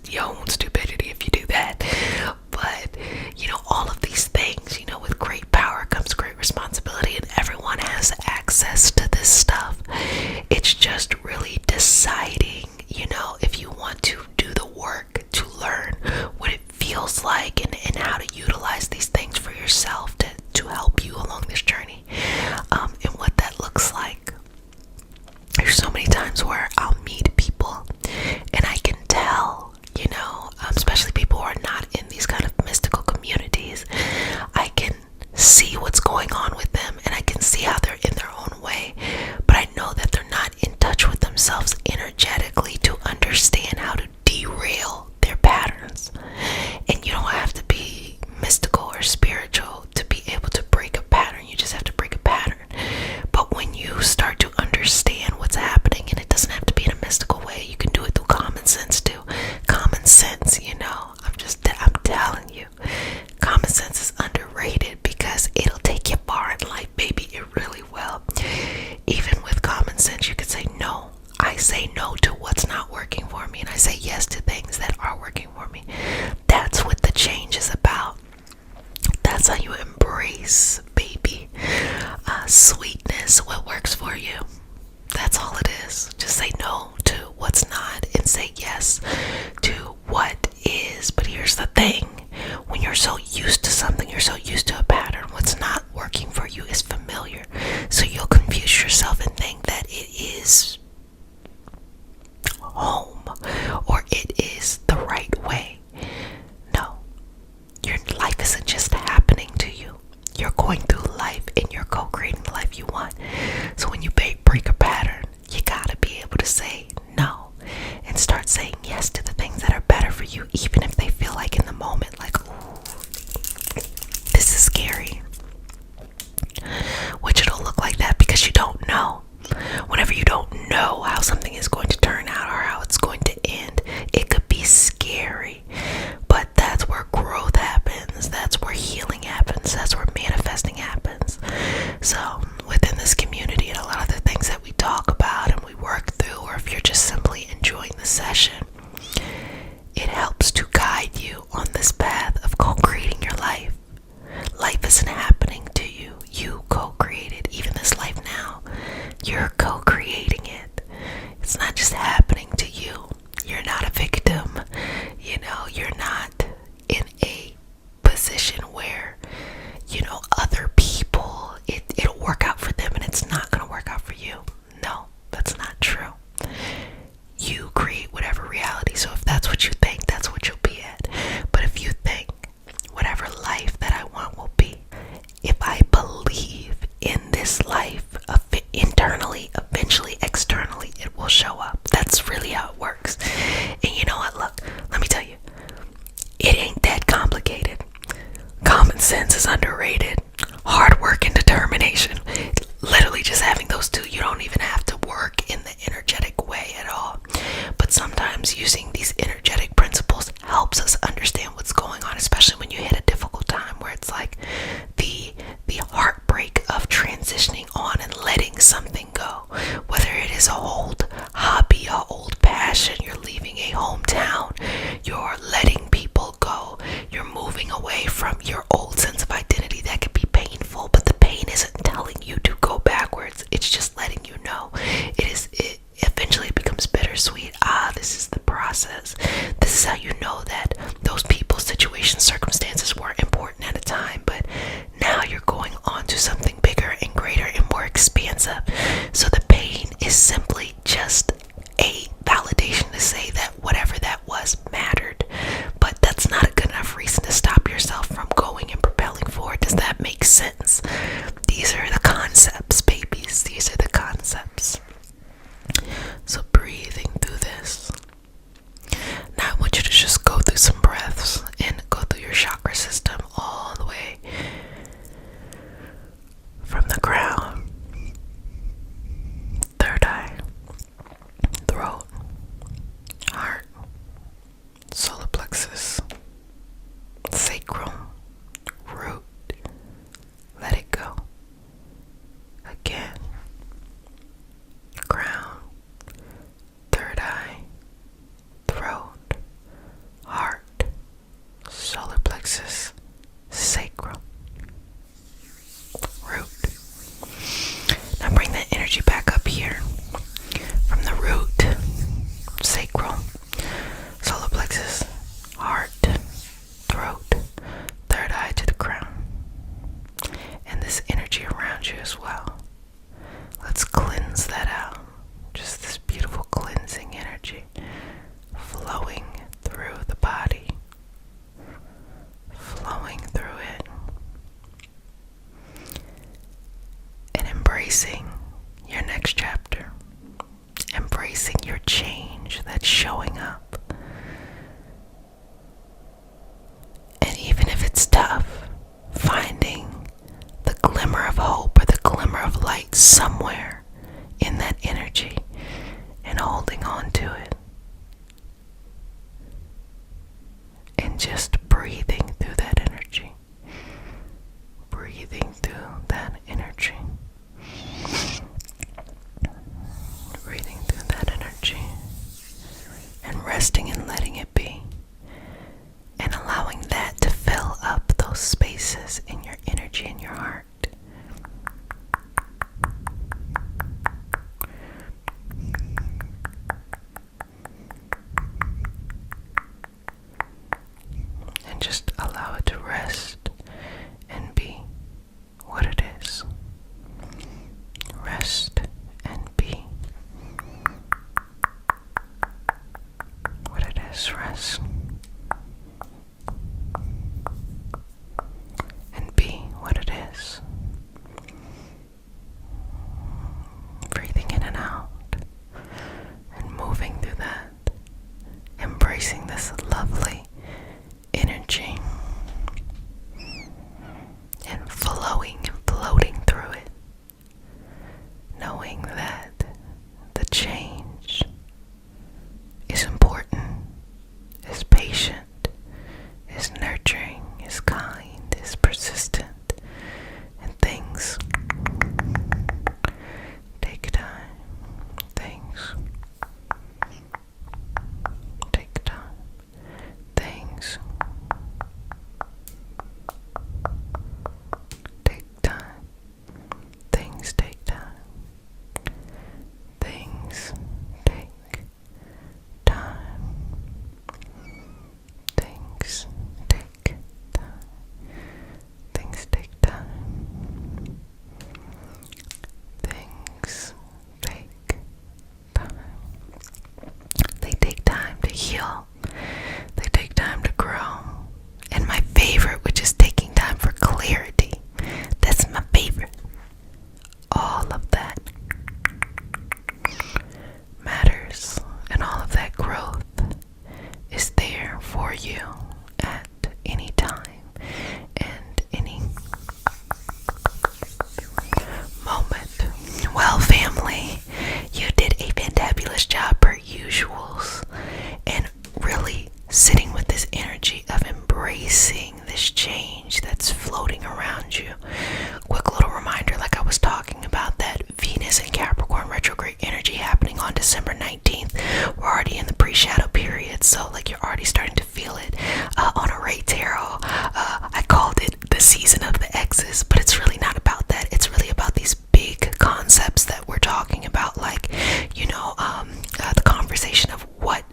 [SPEAKER 1] even if they feel like in the moment, like, ooh, this is scary. Which it'll look like that because you don't know. Whenever you don't know how something is going to turn out or how it's going to end, it could be scary. But that's where growth happens. That's where healing happens. That's where manifesting happens. So within this community and a lot of the things that we talk about and we work through, or if you're just simply enjoying the session, it helps to guide you on this path of co-creating your life. Life isn't happening to you. You co-create it. Even this life now, you're co-creating it. It's not just happening to you. You're not a victim. You're not in a position where, other people, it'll work out for them and it's not going to work out for you. No, that's not true. You create whatever reality. So if that's what you think, that's what you'll be at. But if you think whatever life that I want will be, if I believe in this life, internally, eventually externally, it will show up. That's really how it works. And you know what? Look, let me tell you, it ain't that complicated. Common sense is underrated. Hard work and determination. Literally just having those two. You don't even have to work in the energetic way at all. But sometimes using these energetic principles helps us understand what's going on, especially when you hit a difficult time where it's like the heartbreak of transitioning on and letting something go. Whether it is an old hobby, an old passion, you're leaving a hometown, you're letting people go, you're moving away from your old sense of identity. That can be painful, but the pain isn't telling you to go backwards. It's just letting you know. It eventually becomes bittersweet. This is the process. This is how you know that those people, situations, circumstances were important at a time, but now you're going on to something bigger and greater and more expansive. So the pain is simply just a validation to say that whatever that was mattered. But that's not a good enough reason to stop yourself from going and propelling forward. Does that make sense? These are the concepts, babies. These are the concepts. So breathing through this. Now I want you to just go through some breaths and go through your chakra system all the way from the crown, third eye, throat, heart, solar plexus, sacrum, root. Let it go. Again. Crown, third eye, throat, heart, solar plexus, sacrum, root. Now bring that energy back up here from the root, sacrum, solar plexus, heart, throat, third eye to the crown. And this energy around you as well. Let's cleanse that out. Just this beautiful cleansing energy flowing through the body, flowing through it, and embracing your next chapter, embracing your change that's showing up. And even if it's tough, finding the glimmer of hope or the glimmer of light somewhere in that energy and holding on to it and just breathing through that energy, breathing through that energy, breathing through that energy, and resting and letting it be, and allowing that to fill up those spaces in your energy and your heart. And just allow it to rest and be what it is. Rest and be what it is. Rest and be what it is. Breathing in and out and moving through that, embracing this lovely energy and flowing and floating through it, knowing that the change is important, is patient, is nurturing, is kind, is persistent, and things take time. Things take time. Things take time. Things take time. Things take time. Things take time. Things take time. Things take time. They take time to heal. They take time to grow. And my favorite, which is taking time for clarity. That's my favorite. All of that matters, and all of that growth is there for you at any time and any moment. Well, family, you did a fantabulous job per usuals, and really sitting with this energy of embracing this change that's floating around you. Quick little reminder, like I was talking about, that Venus and Capricorn retrograde energy happening on December 19th. We're already in the pre-shadow period, so like you're already starting to feel it. On a Ray Tarot, I called it the season of the X's, but it's really not about that. It's really about these big concepts that we're talking about, like, the conversation of what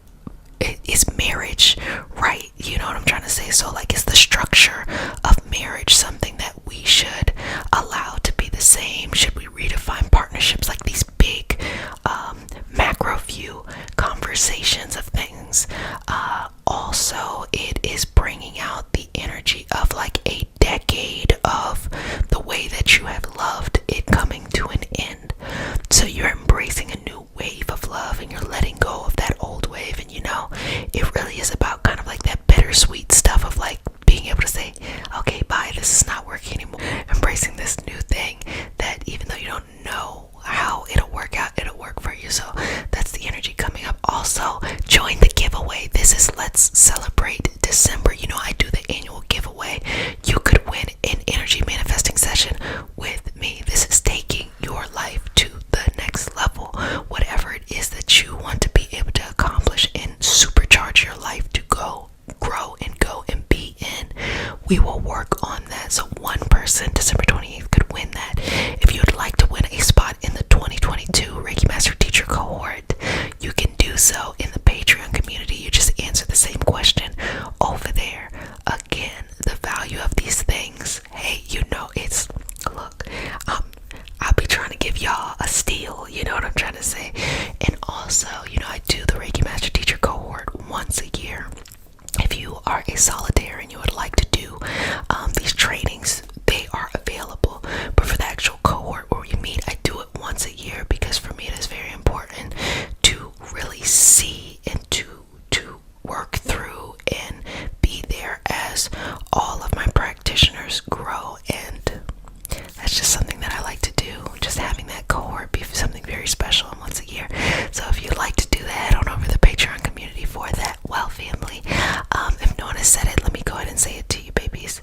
[SPEAKER 1] is marriage, right? You know what I'm trying to say? So like, is the structure of marriage something that we should allow to be the same? Should we redefine partnerships? Like these big macro view conversations of things. Also, it is bringing out the energy of like a decade of the way that you have loved it coming to an end. So you're embracing a new wave of love, and you're letting go of that old wave. And it really is about kind of like that bittersweet stuff of like being able to say, okay, bye, this is not working anymore. Embracing this new thing that even though you don't know how it'll work out, it'll work for you. So that's the energy coming up. Also, join the giveaway. This is Let's Celebrate December. I do the annual giveaway. You could win an energy manifesting session with me. This is taking your life to the next level. Whatever it is that you want to be able to accomplish and supercharge your life to grow and be in, we will work on that. So one person, December 28th, could win that. If you would like to win a spot in the 2022 Reiki Master Teacher Cohort, you can do so in the Patreon community. You just answer the same question over there. Again, the value of these things, hey, I'll be trying to give y'all a steal, you know what I'm trying to say? And also, I do the Reiki Master Teacher Cohort once a year. If you are a solitaire and you would like to do these trainings, they are available. But for the actual cohort where we meet, I do it once a year, because for me it is very important to really see and to work through and be there as all of my practitioners grow. And that's just something that I like to do. Just having that cohort be something very special and once a year. So if you'd like to do that, head on over to the Patreon community for that. Well, family, if no one has said it, let me go ahead and say it to you, babies.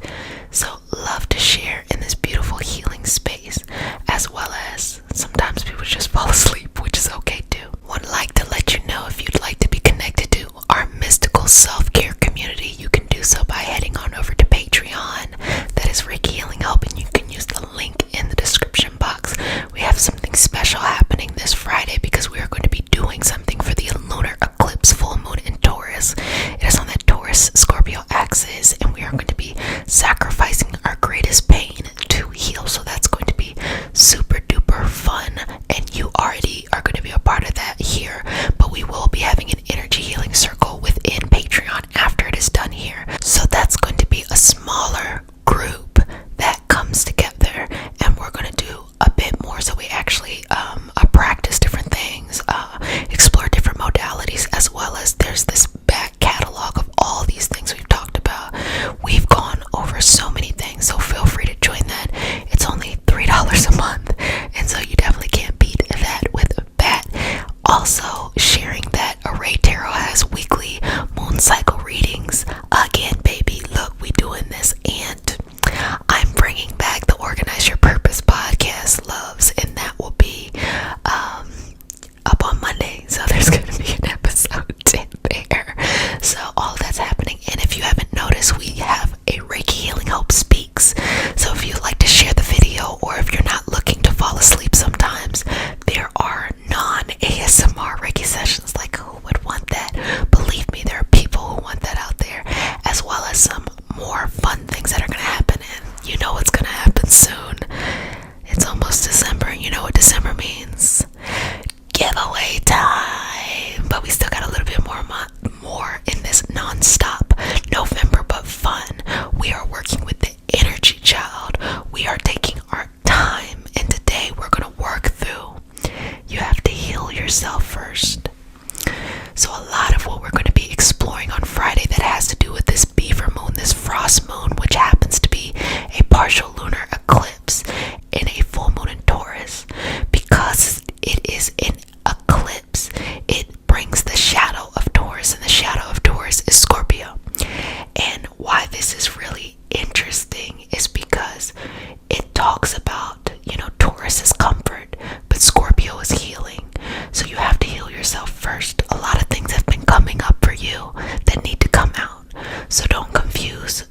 [SPEAKER 1] So don't confuse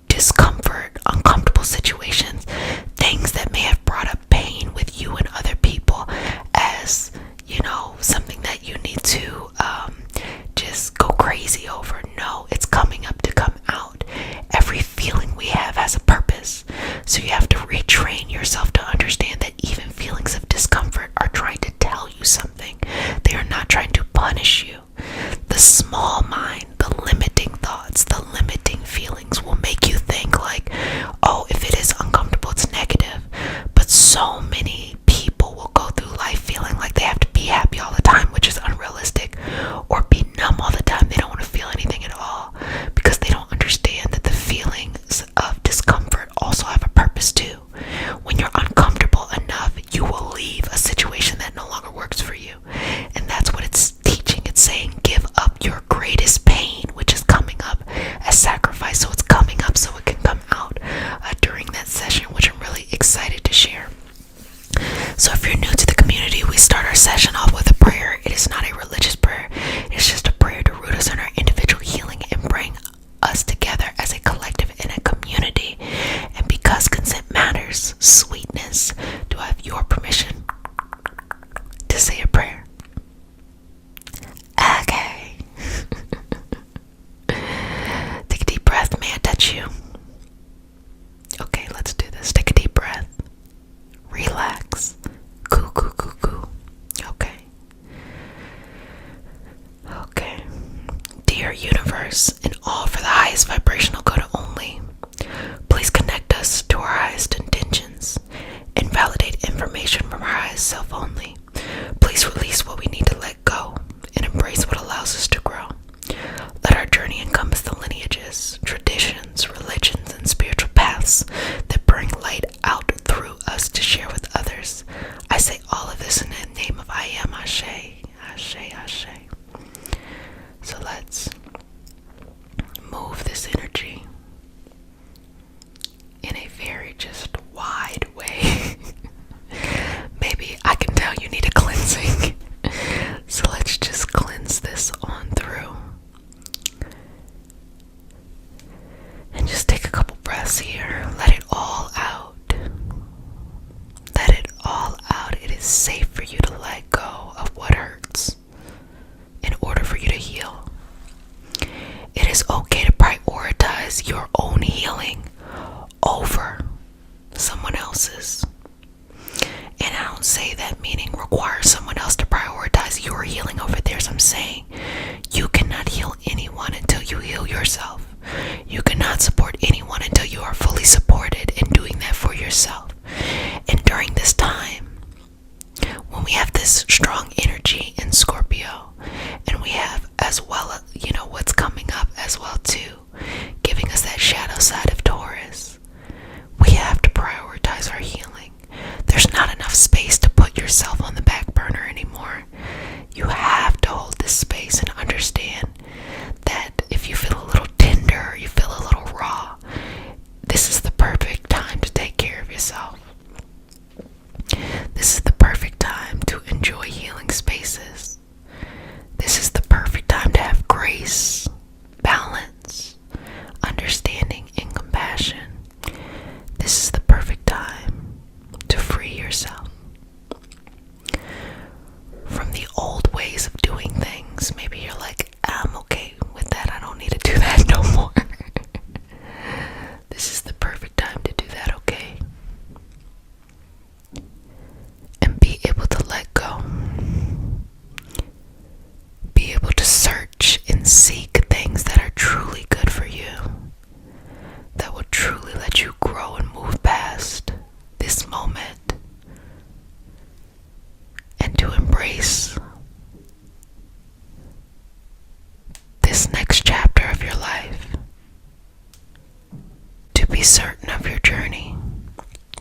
[SPEAKER 1] discomfort, uncomfortable situations, things that may have brought up pain with you and other people as, something that you need to just go crazy over. No, it's coming up to come out. Every feeling we have has a purpose. So you have to retrain yourself to understand that even feelings of discomfort are trying to tell you something. They are not trying to punish you. The small mind, the limiting thoughts, the limiting feelings will make you think like, oh, if it is uncomfortable, it's negative. But so many people will go through life feeling like they have to be happy all the time, which is unrealistic, or be numb all the time. They don't want to feel anything at all because they don't understand that the feelings of discomfort also have a purpose too. When you're uncomfortable enough, you will leave a situation that no longer works for you. And that's what it's teaching. It's saying give up your greatest pain, which is coming up as sacrifice. So it's coming up so it can come out during that session, which I'm really excited to share. So if you're new to the community, we start our session off with a prayer. It is not a religious prayer. It's just a prayer to root us in our individual healing and bring us together as a collective and a community. And because consent matters, sweetness, do I have your permission to say a prayer? Okay. Take a deep breath. May I touch you? Okay, let's do this. Take a deep breath. Relax. Coo, coo, coo, coo. Okay. Okay. Dear universe, and all for the highest vibrational good only, please connect us to our highest intentions and validate information from our highest self only. Please release what we need to let go and embrace what allows us to grow. Let our journey encompass the lineages, traditions, religions, and spiritual paths that bring light out through us to share with others. I say all of this in the name of I am. Ashe, Ashe, Ashe. So let's move this energy in a very just wide way. Maybe I can tell you need a cleansing. So let's just cleanse this on through. And just take a couple breaths here. Let it all out. Let it all out. It is safe for you to let go of what hurts in order for you to heal. It is okay to prioritize your own healing over someone else's. And I don't say that meaning require someone else to prioritize your healing over theirs. I'm saying you cannot heal anyone until you heal yourself. You cannot support anyone until you are fully supported in doing that for yourself. And during this time, when we have this strong energy in Scorpio, and we have as well, what's coming up as well too, giving us that shadow side of Taurus, we have to prioritize our healing. There's not enough space to put yourself on the back burner anymore. You have to hold this space and understand that if you feel a little tender, you feel a little raw, this is the perfect time to take care of yourself. This is the perfect time to enjoy healing spaces. This is the perfect time to have grace, balance, understanding, and compassion. This is the perfect time to free yourself from the old ways of doing things. Maybe you're like, I'm okay with that. I don't need to do that no more. This is the perfect time to do that, okay? And be able to let go. Be able to search and seek things that are truly good for you, that will truly let you grow and move past this moment, and to embrace this next chapter of your life, to be certain of your journey,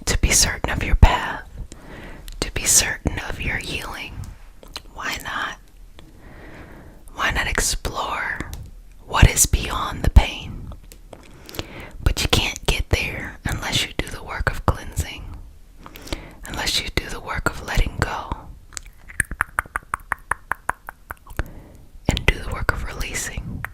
[SPEAKER 1] to be certain of your path, to be certain of your healing. Why not? Why not explore what is beyond the pain? But you can't get there unless you do the work of cleansing, unless you do the work of letting go, and do the work of releasing.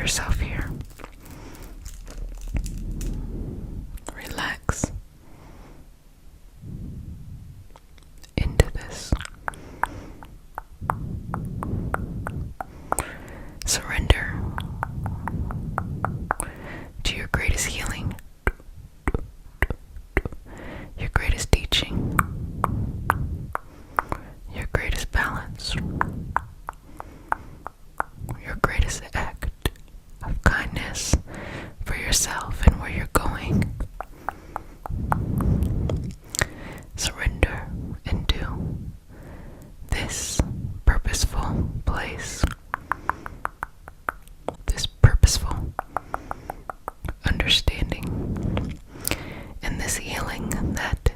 [SPEAKER 1] yourself here. Relax into this. Surrender to your greatest healing, your greatest teaching, your greatest balance, your greatest act of kindness for yourself and where you're going. Surrender into this purposeful place, this purposeful understanding, and this healing that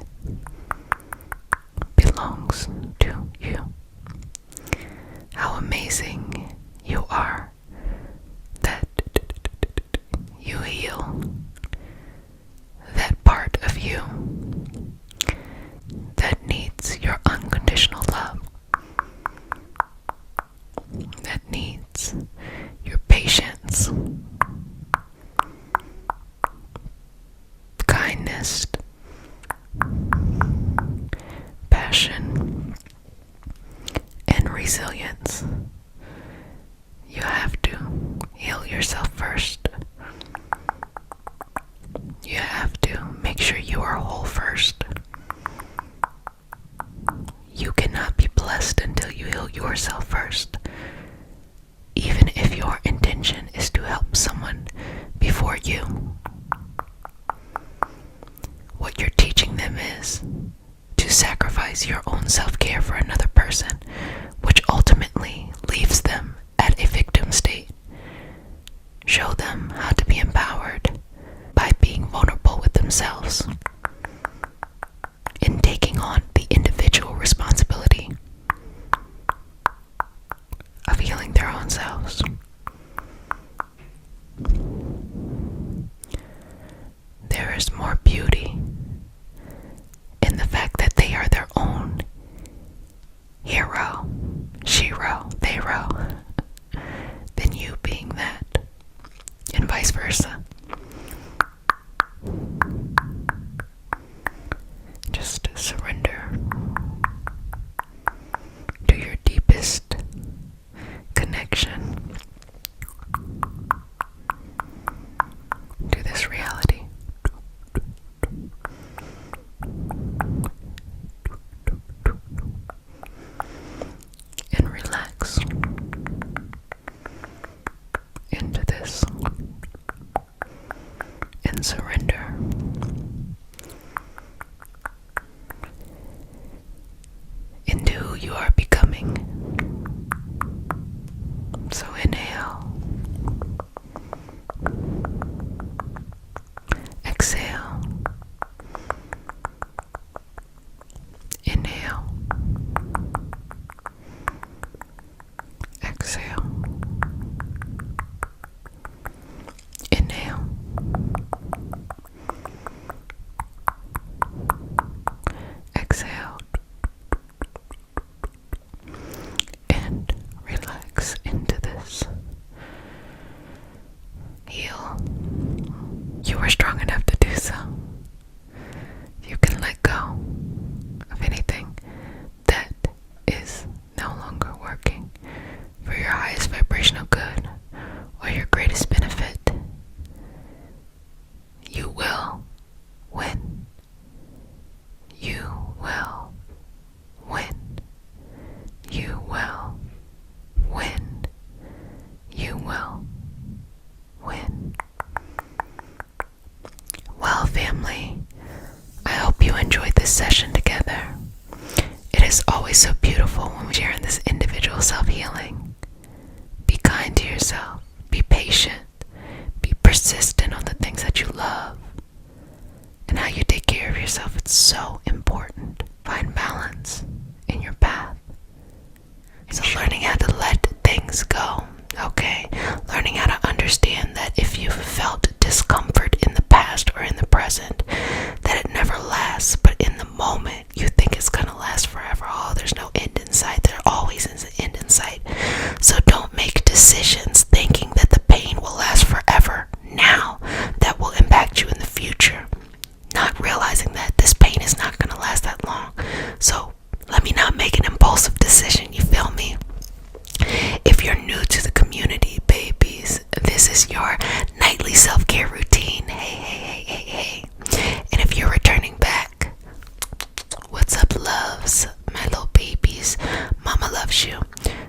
[SPEAKER 1] belongs to you. How amazing you are that you heal that part of you that needs your unconditional love, that needs your patience, kindness, passion, and resilience. You have to heal yourself first. You have to make sure you are whole first. You cannot be blessed until you heal yourself first. Even if your intention is to help someone before you. What you're teaching them is to sacrifice your own self-care for another person, which ultimately leaves them at a victim state. Show them how to be empowered by being vulnerable with themselves and taking on the individual responsibility of healing their own selves. There is more beauty in the fact that they are their own hero, shero, theyro, than you being that, and vice versa. Just surrender to your deepest connection to this reality. And relax into this and surrender into who you are becoming. So inhale, exhale, inhale, exhale, inhale, exhale, and relax into this. Heal. You are strong enough to do so. You can let go of anything that is no longer working for your highest vibrational good or your greatest benefit. You will win. You will win. You will win. You will win. Well, family, I hope you enjoyed this session together. It is always so beautiful when we share in this individual self-healing. Be kind to yourself. Be patient. Be persistent on the things that you love. And how you take care of yourself, it's so important. Find balance in your path. So learning how to let things go, okay? Learning how to understand that if you've felt discomfort in the past or in the present, that it never lasts, but in the moment, your nightly self-care routine. Hey. And if you're returning back, what's up, loves? My little babies. Mama loves you.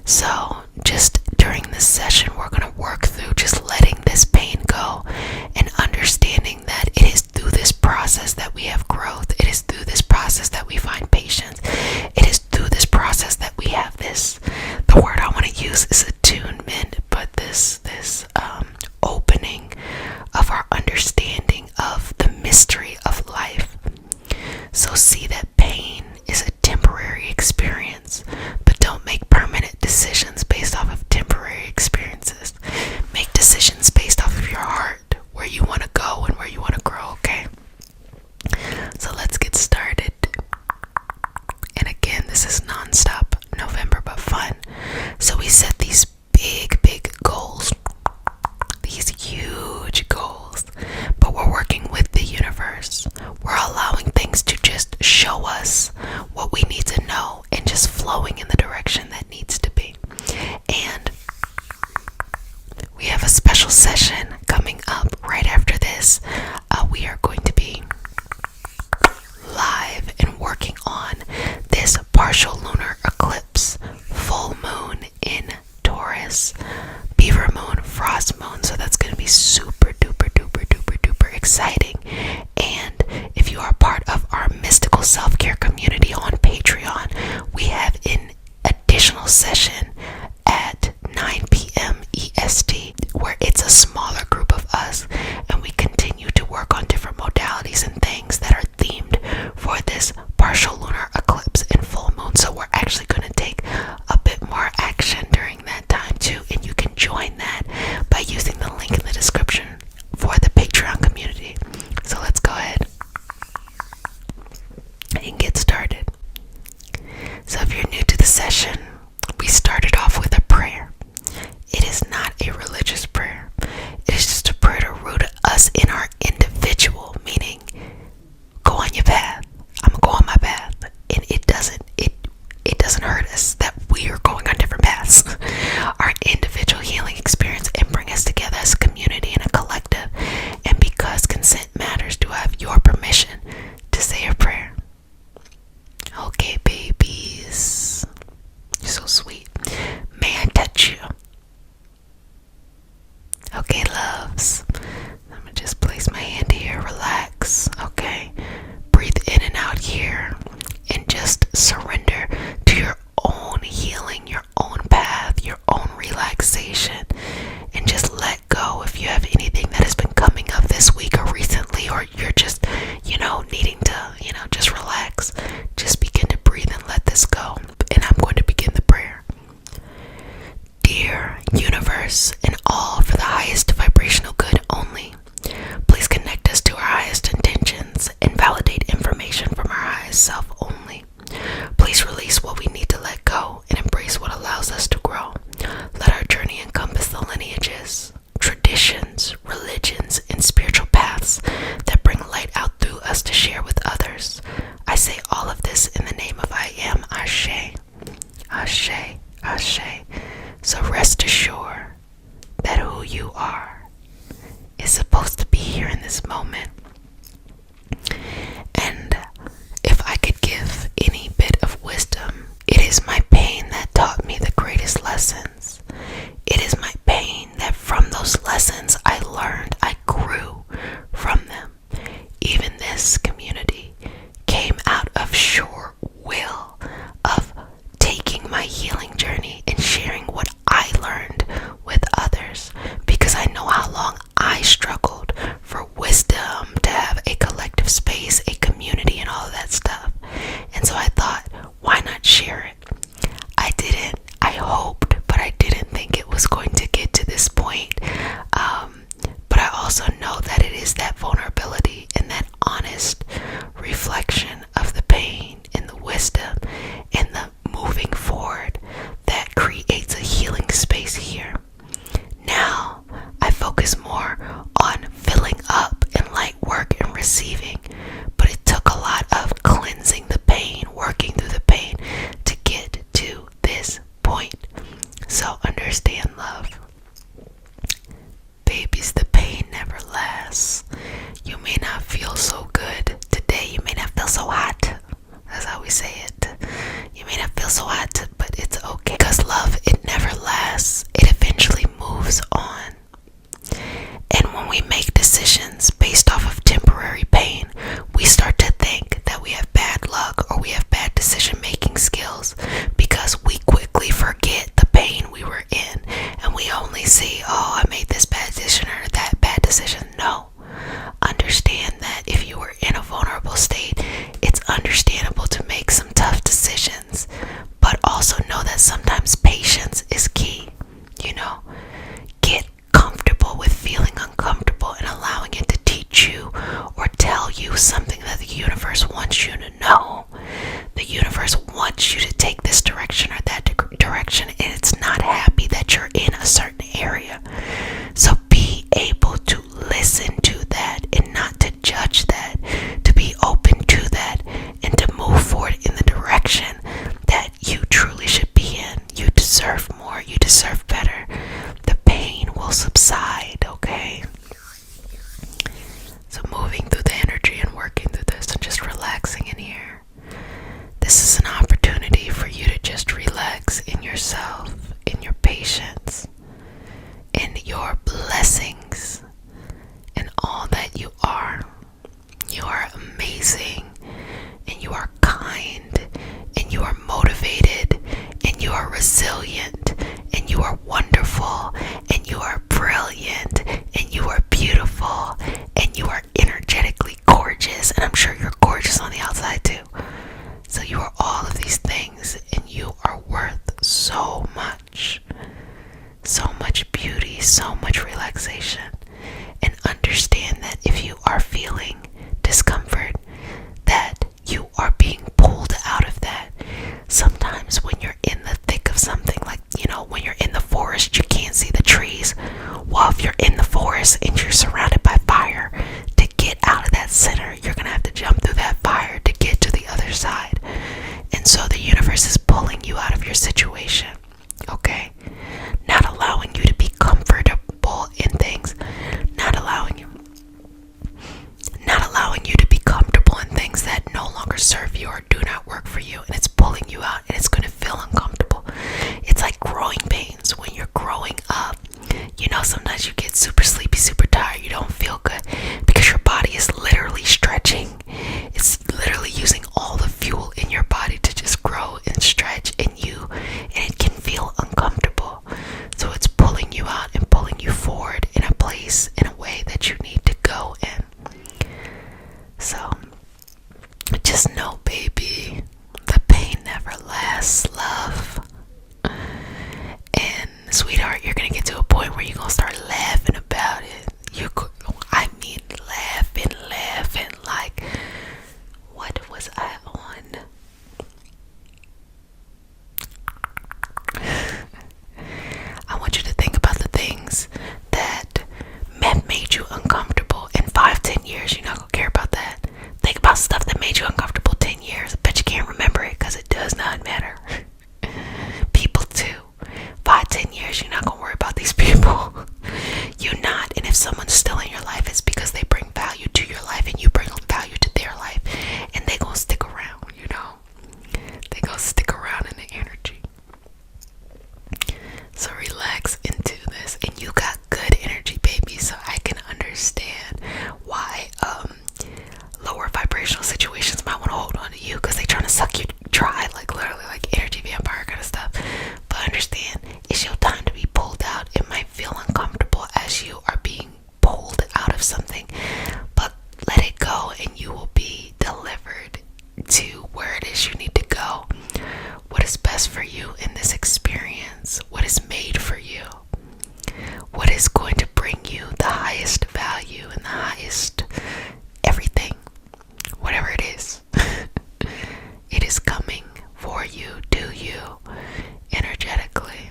[SPEAKER 1] So just during this session, we're going to work through just letting this pain go and understanding that it is through this process that we have growth. It is through this process that we find patience. It is through this process that we have this, the word I want to use is attunement, but this opening of our understanding of the mystery of life. So see that pain is a temporary experience, but don't make permanent decisions based off of temporary experiences. Make decisions based off of your heart, where you want to go and where you want to grow, okay? So let's get started. And again, this is non-stop November, but fun. So we set these big goals, these huge goals, but we're working with the universe. We're allowing things to just show us what we need to know and just flowing in the direction that needs to be. And we have a special session coming up right after this. We are going to be live and working on this partial lunar eclipse, full moon in Taurus, beaver moon, frost moon. So that's going to be super duper exciting. And if you are part of our mystical self-care community on Patreon, we have an additional session at 9 p.m. EST where it's a smaller group of us and we continue to work on different modalities and things that are themed for this partial lunar eclipse and full moon. So we're actually going to take a bit more action during that time too, and you can join that by using the link in the description for the Patreon community. So let's go ahead and get started. So if you're new to the session, we started off with a prayer. It is not a religious prayer. It is just a prayer to root us in our individual, meaning go on your path. I'm gonna go on my path, and it doesn't hurt us that we are going on different paths. Our individual healing experience and bring us together as a community and a collective. And because consent matters, do I have your permission to say a prayer? Okay, babies, you're so sweet. May I touch you? Okay, loves. I'm gonna just place my hand here, relax, okay? Breathe in and out here and just surrender to your own healing, your own path, your own relaxation, and just let go if you have anything that has been coming up this week or recently, or you're just, needing to, just relax. Just begin to breathe and let this go. And I'm going to begin the prayer. Dear universe and all for the highest vibrational good only, please connect us to our highest intentions and validate information from our highest self only. Please release what we need to let go and embrace what allows us to grow. Let our journey encompass the lineages, traditions, religions, and spiritual paths that bring light out through us to share with others. I say all of this in the name of I am, Ashe, Ashe, Ashe. So rest assured that who you are is supposed to be here in this moment. And if I could give any bit of wisdom, it is my pain that taught me the greatest lessons. It is my pain that from those lessons I learned, I grew from them. Even this community came out of sure will of taking my healing journey and sharing what I learned with others, because I know how long I struggled for wisdom, to have a collective space, a community, and all of that stuff. And so I thought, why not share it? I hoped, but I didn't think it was going to get to this point. But I also know that it is that vulnerability and that honest reflection of the pain and the wisdom and the moving forward that creates a healing space here. Now I focus more on filling up and light work and receiving, but it took a lot of cleansing the pain, working through the pain to get to this point. So understand, love, babies, we make decisions based off of temporary pain, we start to think that we have bad luck or we have bad decision making skills because we quickly forget the pain we were in and we only see, oh, I made this bad decision or that bad decision. No. Understand that if you were in a vulnerable state, it's understandable to make some tough decisions, but also know that sometimes patience is key. Get comfortable with feeling uncomfortable and allowing it to teach you or tell you something that the universe wants you to know. The universe wants you to take this direction or that direction, and it's not happy that you're in a certain area. So be able to listen to that and not to judge that, to be open to that and to move forward in the direction that you truly should be in. You deserve more. You deserve better. The pain will subside, okay? So moving through the energy and working through this and just relaxing in here. This is an opportunity for you to just relax in yourself, in your patience, in your blessings, and all that you are. You are amazing, and you are kind, and you are motivated, and you are resilient, and you are wonderful, and you are brilliant, and you are beautiful, and you are energetically gorgeous, and I'm sure you're gorgeous on the outside too. So you are all of these things, and you are worth so much beauty, so much relaxation. And understand that if you are feeling discomfort, that you are being pulled out of that. Sometimes when you're in the thick of something, like, when you're in the forest, you can't see the trees. Well, if you're in the forest and you're surrounded by fire, to get out of that center, you're going to have to jump through that fire to get to the other side. And so the universe is pulling you out of your situation, okay? Not allowing you to be comfortable in things, not allowing you to be comfortable in things that no longer serve you or do not work for you, and it's pulling you out, and it's going to feel uncomfortable. It's like growing pains when you're growing up. Sometimes you get super sleepy, super tired, you don't feel good because your body is literally stretching. It's literally using all the fuel in your body to just grow and stretch, and it can feel uncomfortable. So it's pulling you out and pulling you forward in a place, in a way that you need to go in. So just know, baby, the pain never lasts, love. And sweetheart, you're gonna get to a point where you're gonna start laughing about it. Laughing like, what was I on? I want you to think about the things that made you uncomfortable. In 5-10 years, you're not gonna care about that. Think about stuff that made you uncomfortable 10 years. I bet you can't remember it because it does not matter. People too. 5-10 years, you're not gonna worry about these people. You're not. And if someone's still in your life, it's because they bring value to your life and you bring value to their life, and they gonna stick around. They gonna stick around in the energy. So relax into this, and you got good energy, baby. So I can understand why lower vibrational situations might want to hold on to you, because they trying to suck you dry, like literally, like energy vampire kind of stuff. But understand, it's your time to be pulled out. It might feel uncomfortable as you are being pulled out of something, but let it go, and you will be delivered to where it is you need to go. What is best for you in this experience? What is made for you? What is going to bring you the highest value and the highest everything? Whatever it is, it is coming for you, to you, energetically.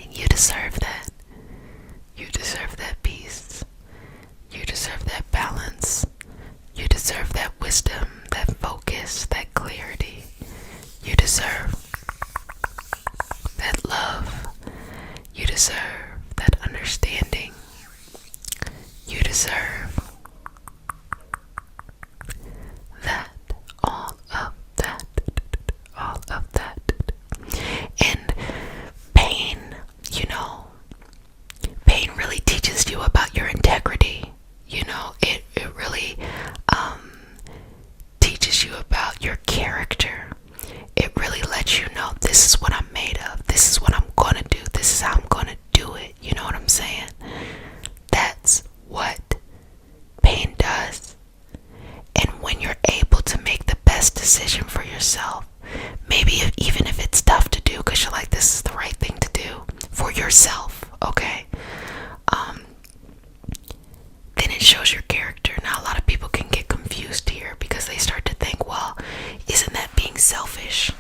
[SPEAKER 1] And you deserve that. You deserve that peace. You deserve that balance. You deserve that wisdom, that focus, that clarity. You deserve that love. You deserve that understanding. You deserve that, all of that. And pain, pain really teaches you about your what pain does. And when you're able to make the best decision for yourself, maybe even if it's tough to do because you're like, this is the right thing to do for yourself, okay? Then it shows your character. Now, a lot of people can get confused here because they start to think, well, isn't that being selfish?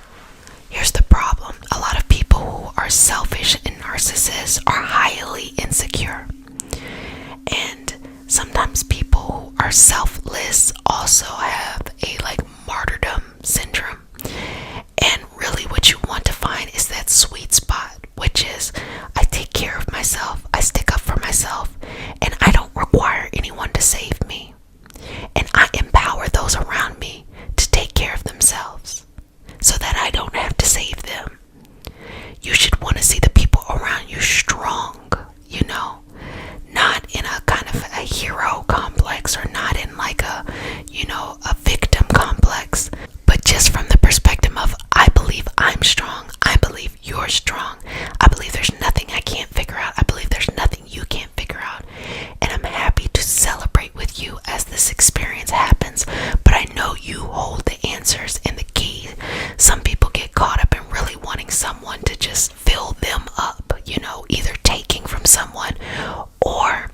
[SPEAKER 1] Here's the problem. A lot of people who are selfish and narcissists are highly insecure. And sometimes people who are selfless also have a martyrdom syndrome. And really what you want to find is that sweet spot, which is I take care of myself, I stick up for myself, and I don't require anyone to save me. And I empower those around me to take care of themselves so that I don't have to save them. You should want to see the people around you strong, not in a kind of a hero complex or not in a victim complex, but just from the perspective of I believe I'm strong, I believe you're strong, I believe there's nothing I can't figure out, I believe there's nothing you can't figure out, and I'm happy to celebrate with you as this experience happens, but I know you hold the answers and the key. Some people get caught up in really wanting someone to just fill them up, either taking from someone or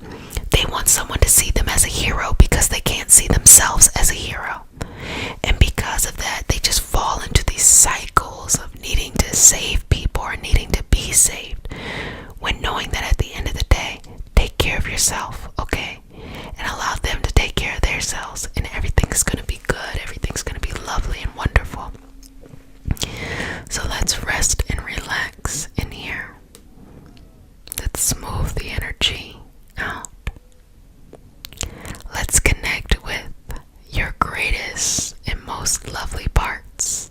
[SPEAKER 1] they want someone to see them as a hero because they can't see themselves as a hero. And because of that, they just fall into these cycles of needing to save people or needing to be saved, when knowing that at the end of the day, take care of yourself, okay? And allow them to take care of themselves, and everything's going to be good. Everything's going to be lovely and wonderful. So let's rest and relax in here. Let's smooth the energy out. Let's connect with your greatest and most lovely parts.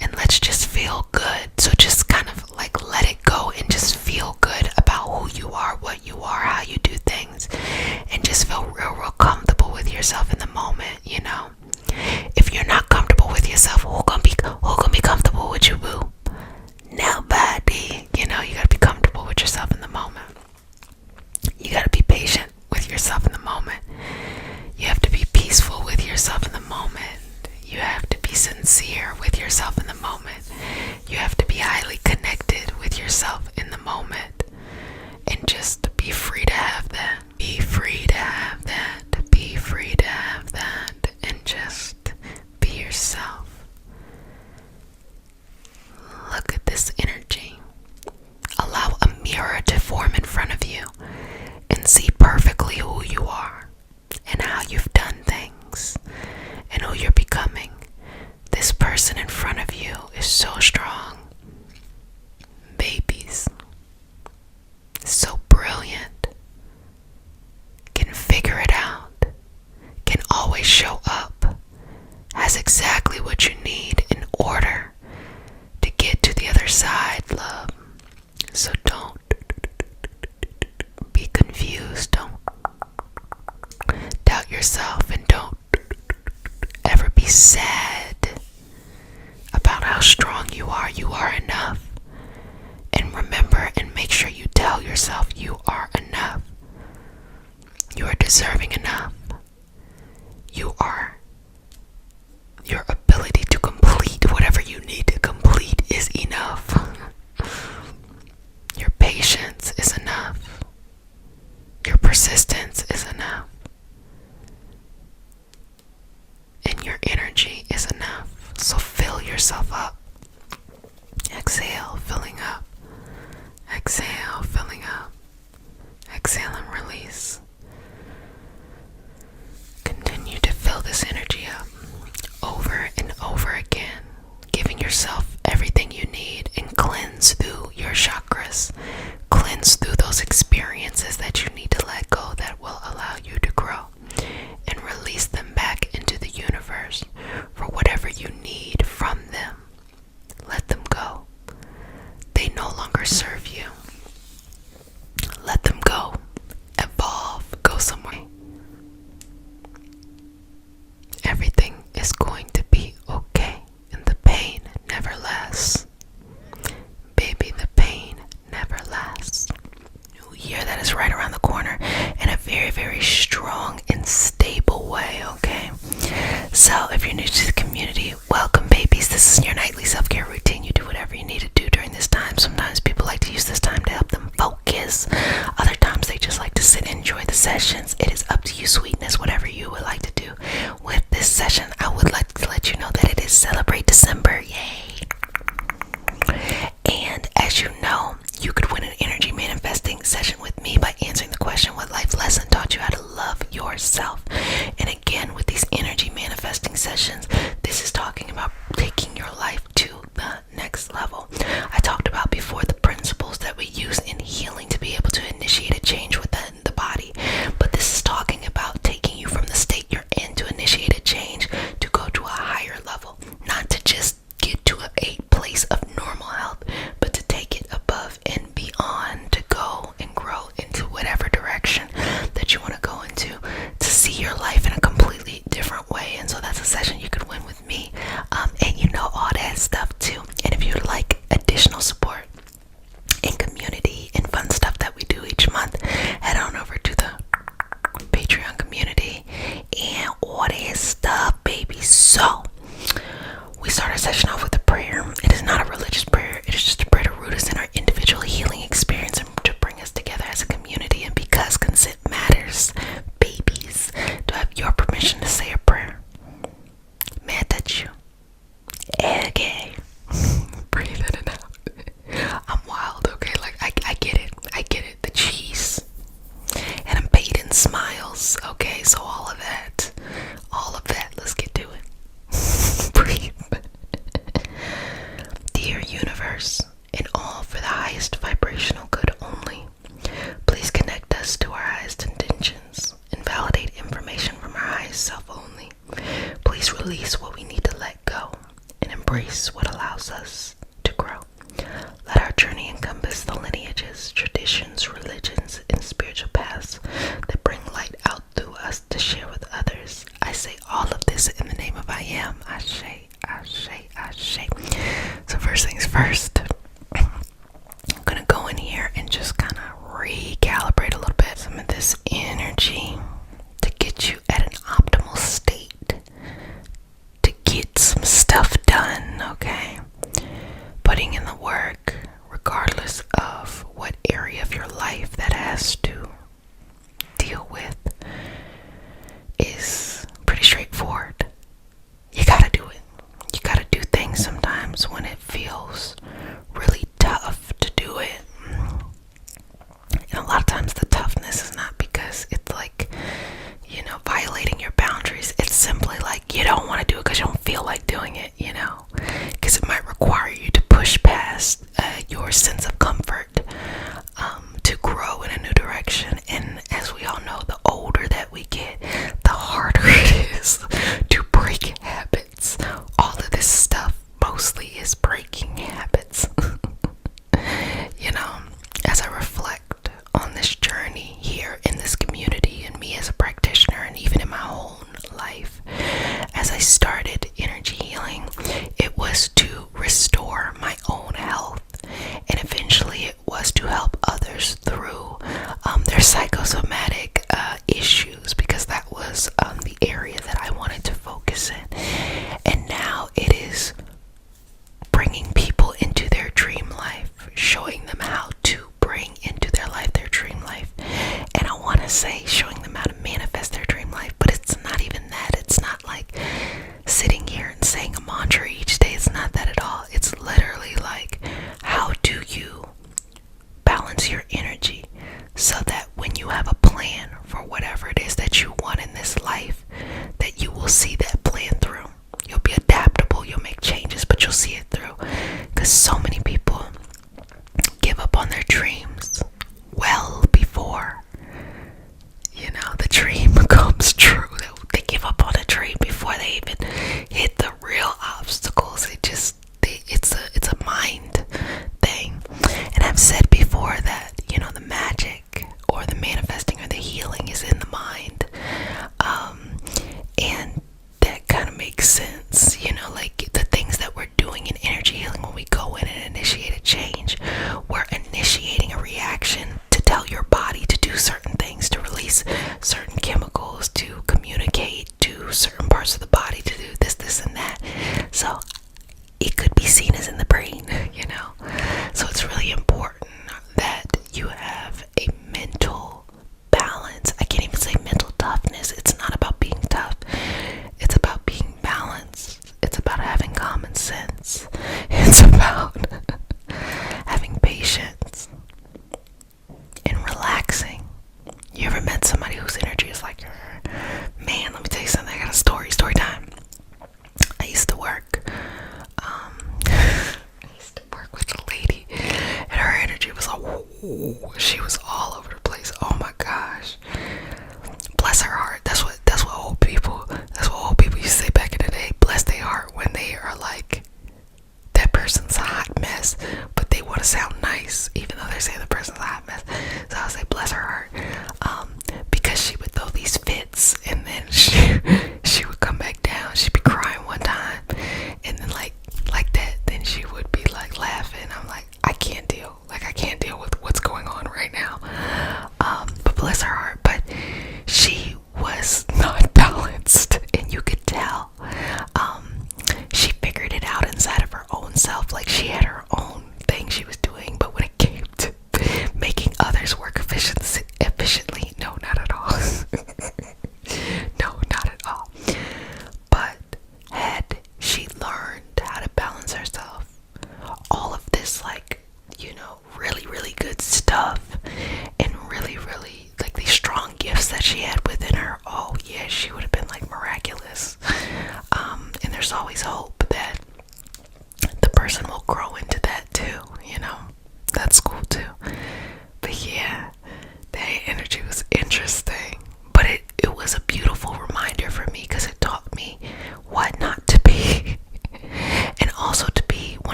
[SPEAKER 1] And let's just feel good. So just kind of let it go and just feel good about who you are, what you are, how you do things. And just feel real comfortable with yourself in the moment, If you're not comfortable with yourself, who gonna be comfortable with you, boo? Nobody. You gotta be comfortable with yourself in the moment. You gotta be patient with yourself in the moment. You have to be peaceful with yourself in the moment. You have to be sincere with yourself in the moment. You have to be highly connected with yourself in the moment. And just be free to have that. Be free to have that. Be free to have that. And just be yourself. Look at this energy. Allow a mirror to form in front of you and see perfectly who you are and how you've done things and who you're becoming. This person in front of you is so strong. Babies. So brilliant. Can figure it out. Can always show up. Has exactly what you need in order to get to the other side, love. So don't be confused. Don't doubt yourself, and don't ever be sad about how strong you are. You are enough. And remember and make sure you tell yourself you are enough. You are deserving enough. Your ability to complete whatever you need to complete is enough. Your patience is enough. Your persistence is enough. And your energy is enough. So fill yourself up. Exhale, filling up. Exhale, filling up. Exhale and release. Continue to fill this energy up over and over again, giving yourself everything you need, and cleanse through your chakras. Cleanse through those experiences that you need to let go that will allow you to grow, and release them back into the universe for whatever you need from them. sessions. It is up to you, sweetness, whatever you would like to do with this session. I would like to let you know that it is Celebrate December. Yay! And as you know, you could win an energy manifesting session with me by answering the question, what life lesson taught you how to love yourself? And again, with these energy manifesting sessions, this is talking about taking your life to the next level. I talked about before the principles that we use in healing to be able to initiate a change within the body. But this is talking about taking you from the state you're in to initiate a change to go to a higher level. Not to just get to a place of normal health, but to take it above and beyond, to go and grow into whatever direction that you want to go into, to see your life in a completely different way. And so that's a session you could win with me, and you know, all that stuff too. And if you'd like additional support and community and fun stuff that we do each month, head on over to the Patreon community and all that stuff, baby. So we start our session off with a prayer. It is not a religious prayer. It is just a prayer to root us in our individual healing experience and to bring us together as a community. And because consent matters, babies, do I have your permission to say a prayer? May I touch you? Okay. Breathe in and out. I'm wild, okay? Like, I get it. I get it. The cheese. And I'm paid in smiles, okay? So all of that, let's get to it. Breathe. Dear universe, and all for the highest vibrational good only, please connect us to our highest intentions and validate information from our highest self only. Please release what we need to let go and embrace what allows us to grow. Let our journey encompass the lineages, traditions, religions, and spiritual paths that bring light out through us to share with others. I say all of this in the name of I Am. Ashe, Ashe, Ashe. So first things first, I'm gonna go in here and just kind of recalibrate a little bit some of this energy to get you at an optimal state to get some stuff done, okay? Putting in the work, regardless of what area of your life that has to deal with, is pretty straightforward. You gotta do it. You gotta do things sometimes when it feels really tough to do it. And a lot of times the toughness is not because it's like, you know, violating your boundaries. It's simply like you don't want to do it because you don't feel like doing it, you know, because it might require you to push past your sense of comfort to grow in a new direction. And as we all know, the older that we get, the harder it is to break habits. All of this stuff mostly is breaking habits. You know, as I reflect on this journey here in this community and me as a practitioner and even in my own life, as I started energy healing, it was to restore my own health, and eventually it was to help others through their psychosomatic issues, because that was the area that I wanted to focus in. And now it is bringing people into their dream life, showing them how to bring into their life their dream life. And I want to say showing them how to manifest their dream life, but it's not even that. It's not like sitting here and saying a mantra each day. It's not that at all. It's literally like, how do you balance your energy so that when you have a plan for whatever it is that you want in this life, that you will see that plan through. You'll be adaptable, you'll make changes, but you'll see it through. Because so many people give up on their dreams well before, you know, the dream comes true. They give up on a dream before they even hit the real obstacles. It's a mind thing. And I've said before that, you know, the magic or the manifesting or the healing is in the mind. And that kind of makes sense, you know, like the things that we're doing in energy healing when we go in and initiate a change, we're initiating a reaction to tell your body to do certain things, to release certain chemicals, to communicate to certain parts of the body to do this, and that. So it could be seen as in the brain, you know. So it's really important that you have a mental balance. I can't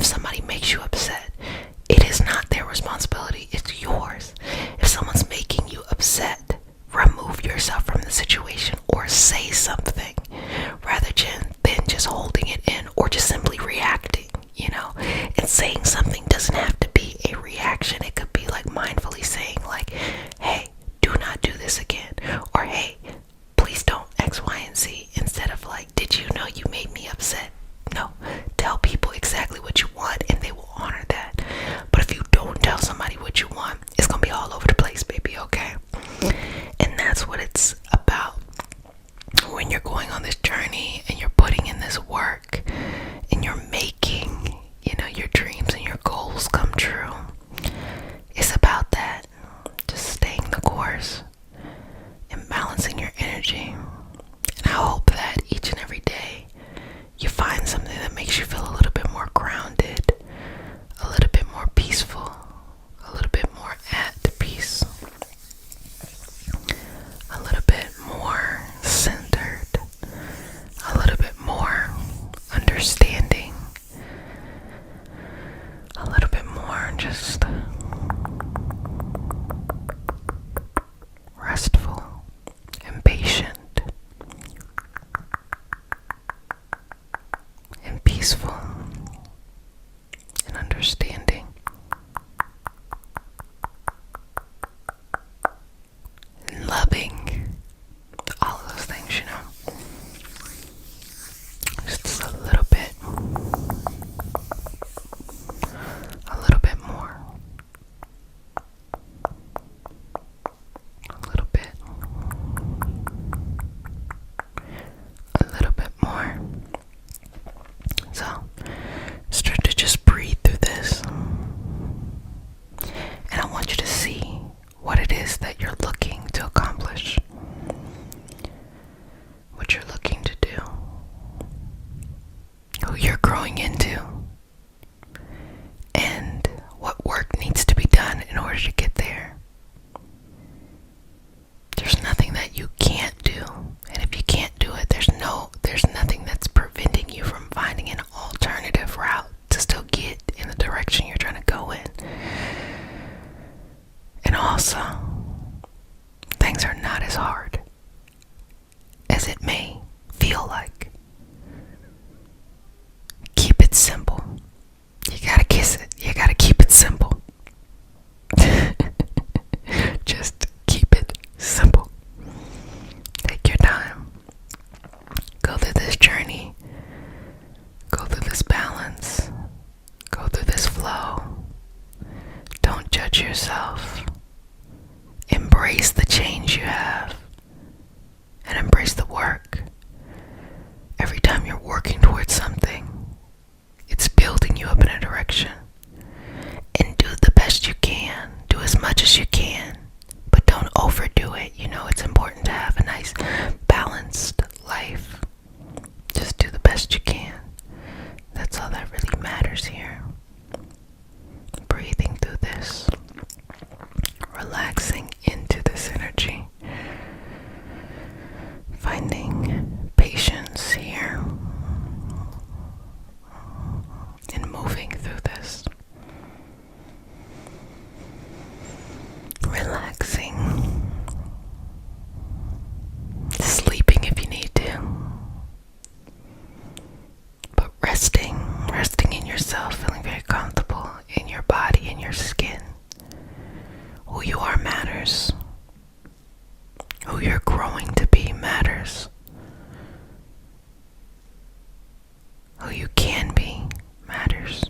[SPEAKER 1] somebody makes you upset, it is not their responsibility, it's yours. If someone's making you upset, remove yourself from the situation or say something rather than just holding it in or just simply reacting, you know. And saying something doesn't have to be a reaction. It could be like mindfully saying like, hey, do not do this again, or hey, please don't X, Y, and Z, instead of like, did you know you made me upset? No, tell people exactly what you want and they will honor that. But if you don't tell somebody what you want, it's gonna be all over the place, baby, okay? And that's what it's about when you're going on this journey and you're putting in this work and you're making, you know, your dreams and your goals come true. It's about that, just staying the course and balancing your energy. And I hope that each and every day you find something that makes you feel a little bit more grounded, a little bit more peaceful, a little bit more at peace, a little bit more centered, a little bit more understanding, a little bit more just restful and patient and peaceful and understanding and loving, all of those things, you know. Just a little bit more, a little bit more. So start to just breathe through this, and I want you to see what it is that you're looking to accomplish, what you're looking to do, who you're growing into, and what work needs to be done in order to get there. There's nothing that you can't do, and if you can't do it, there's nothing that's preventing you from finding an alternative route to still get in the direction you're trying to go in. And also, things are not as hard as it may feel like. Keep it simple. You gotta kiss it. You gotta keep it simple. Just keep it simple. Take your time. Go through this journey. Go through this balance. Go through this flow. Don't judge yourself. Embrace the change you have. And embrace the work. Every time you're working towards something, it's building you up in a direction. And do the best you can. Do as much as you can. But don't overdo it. You know, it's important to have a nice balanced life. Just do the best you can. That's all that really matters here. Breathing through this. Relaxing into this energy. Finding patience here. And moving through this. Relaxing. Sleeping if you need to. But resting in yourself, feeling very comfortable in your body, in your skin. Who you are matters. Who you're growing to be matters. Who you can be matters.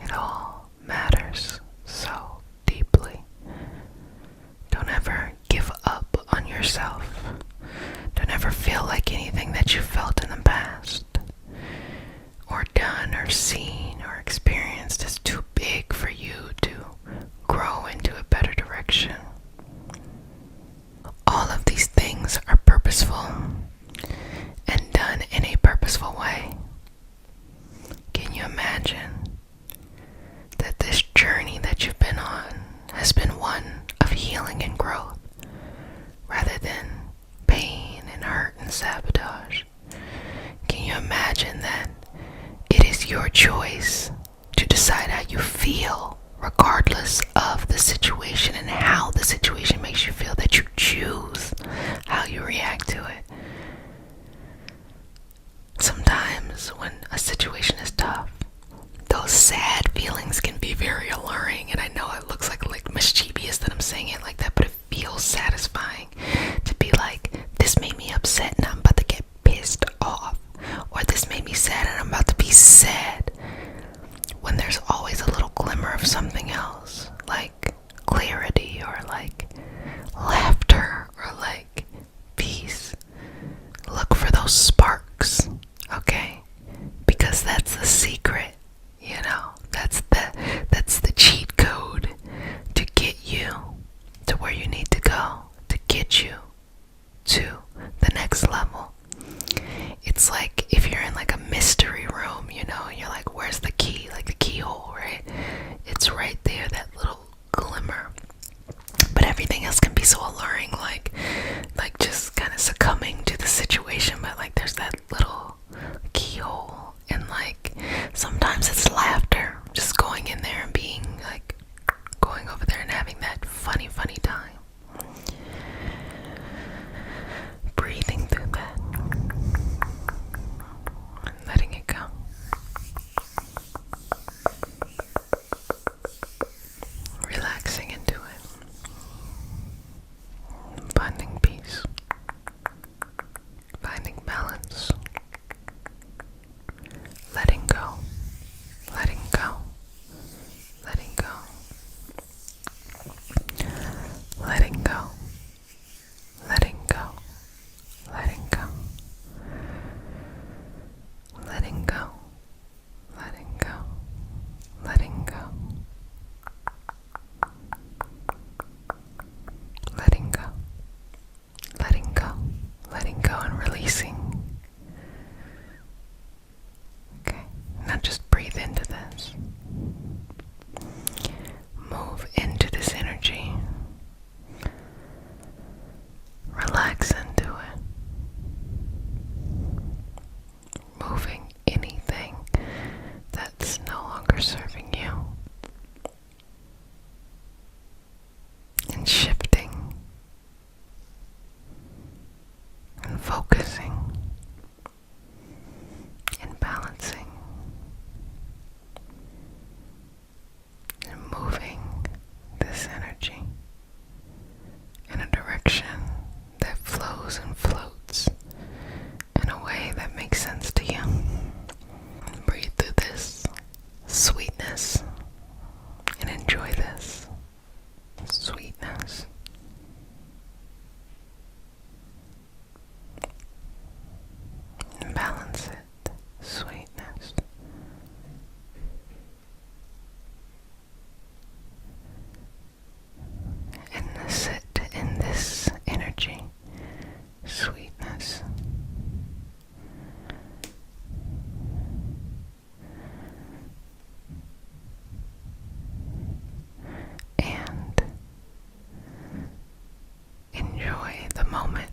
[SPEAKER 1] It all matters so deeply. Don't ever give up on yourself. Don't ever feel like anything that you felt in the past, or done, or seen, or experienced is too big for you to grow into a better direction. All of these things are purposeful and done in a purposeful way. Can you imagine that this journey that you've been on has been one of healing and growth rather than pain and hurt and sabotage? Can you imagine that it is your choice choice to decide how you feel regardless of the situation and how the situation makes you feel, that you choose how you react to it. Sometimes when a situation is tough, those sad feelings can be very alluring, and I know it looks like mischievous that I'm saying it like that, but it feels satisfying to be like, this made me upset and I'm about to get pissed off, or this made me sad and I'm about to be sad, when there's always a little glimmer of something else, like clarity, or like laughter, or like peace. Look for those sparks, okay? Because that's the secret, you know? That's the cheat code to get you to where you need to go, to get you to the next level. It's like if you're in like a mystery room, you know, you're like, where's the key? Like the keyhole, right? It's right there, that little glimmer. But everything else can be so alluring, like just kind of succumbing to the situation, but like there's that little keyhole, and like sometimes it's laughter, just going in there and being like, going over there and having that funny time. Breathing through that and letting it go. Relaxing into it. Finding peace. Finding balance. Letting go. Letting go. Letting go. Letting go. Letting go. Letting go. Letting go. Letting go. Letting go. Letting go. Letting go. Letting go and releasing. Okay, now just breathe into this. Move into this energy. Relax into it. Moving anything that's no longer serving you. And shifting. And focusing. And balancing. And moving this energy in a direction that flows and floats in a way that makes sense to you. Breathe through this sweetness and enjoy this sweetness. And balance it, sweetness. And sit in this energy, sweetness. And enjoy the moment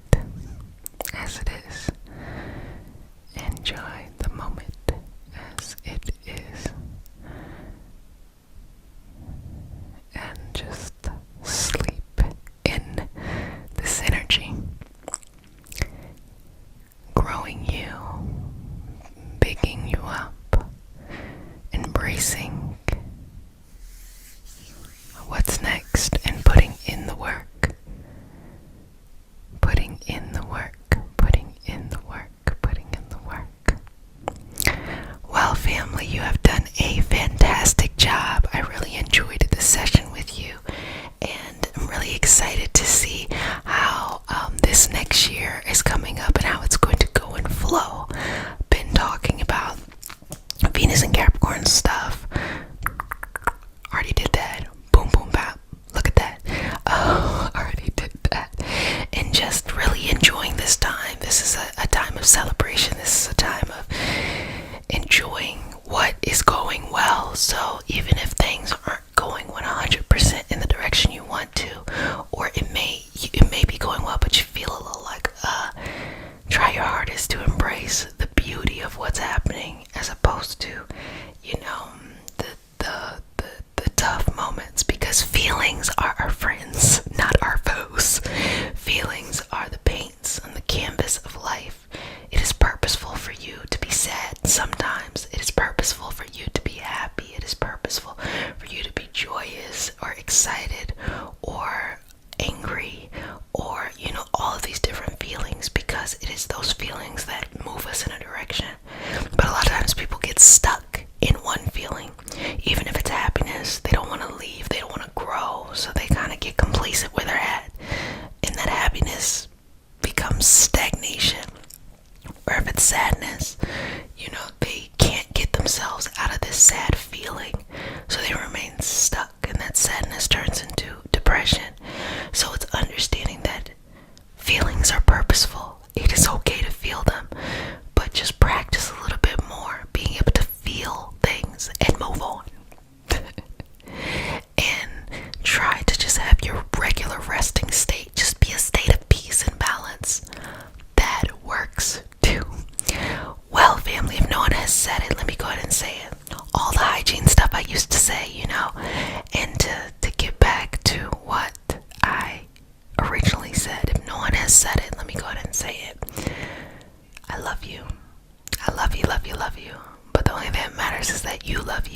[SPEAKER 1] as it is. Enjoy the moment as it is. And just sleep in this energy, growing you, bigging you up, embracing what's next, and putting in the work. Putting in the work, putting in the work, putting in the work. Well, family, you have done a fantastic job. I really enjoyed this session with you, and I'm really excited to see how this next year is coming up and how it's going to go and flow. Been talking about Venus and Capricorn stuff. Already did that. Boom, boom, bap. Look at that. Oh, already did that. And just really enjoying this time. This is a time of celebration. This is a time of enjoying what is going well. So even if things aren't going 100% in the direction you want to, or it may be going well, but you feel a little like, try your hardest to embrace the beauty of what's happening, as opposed to, you know, sad feeling, so they remain stuck, and that sadness turns into depression. So it's understanding that feelings are purposeful. It is okay to feel them, but just practice a little bit more being able to feel things and move on. And try to just have your regular resting state just be a state of peace and balance. That works too. Well, family, if no one has said it, let me go ahead and say it. All the hygiene stuff I used to say, and to get back to what I originally said. If no one has said it, let me go ahead and say it. I love you. I love you, love you, love you. But the only thing that matters is that you love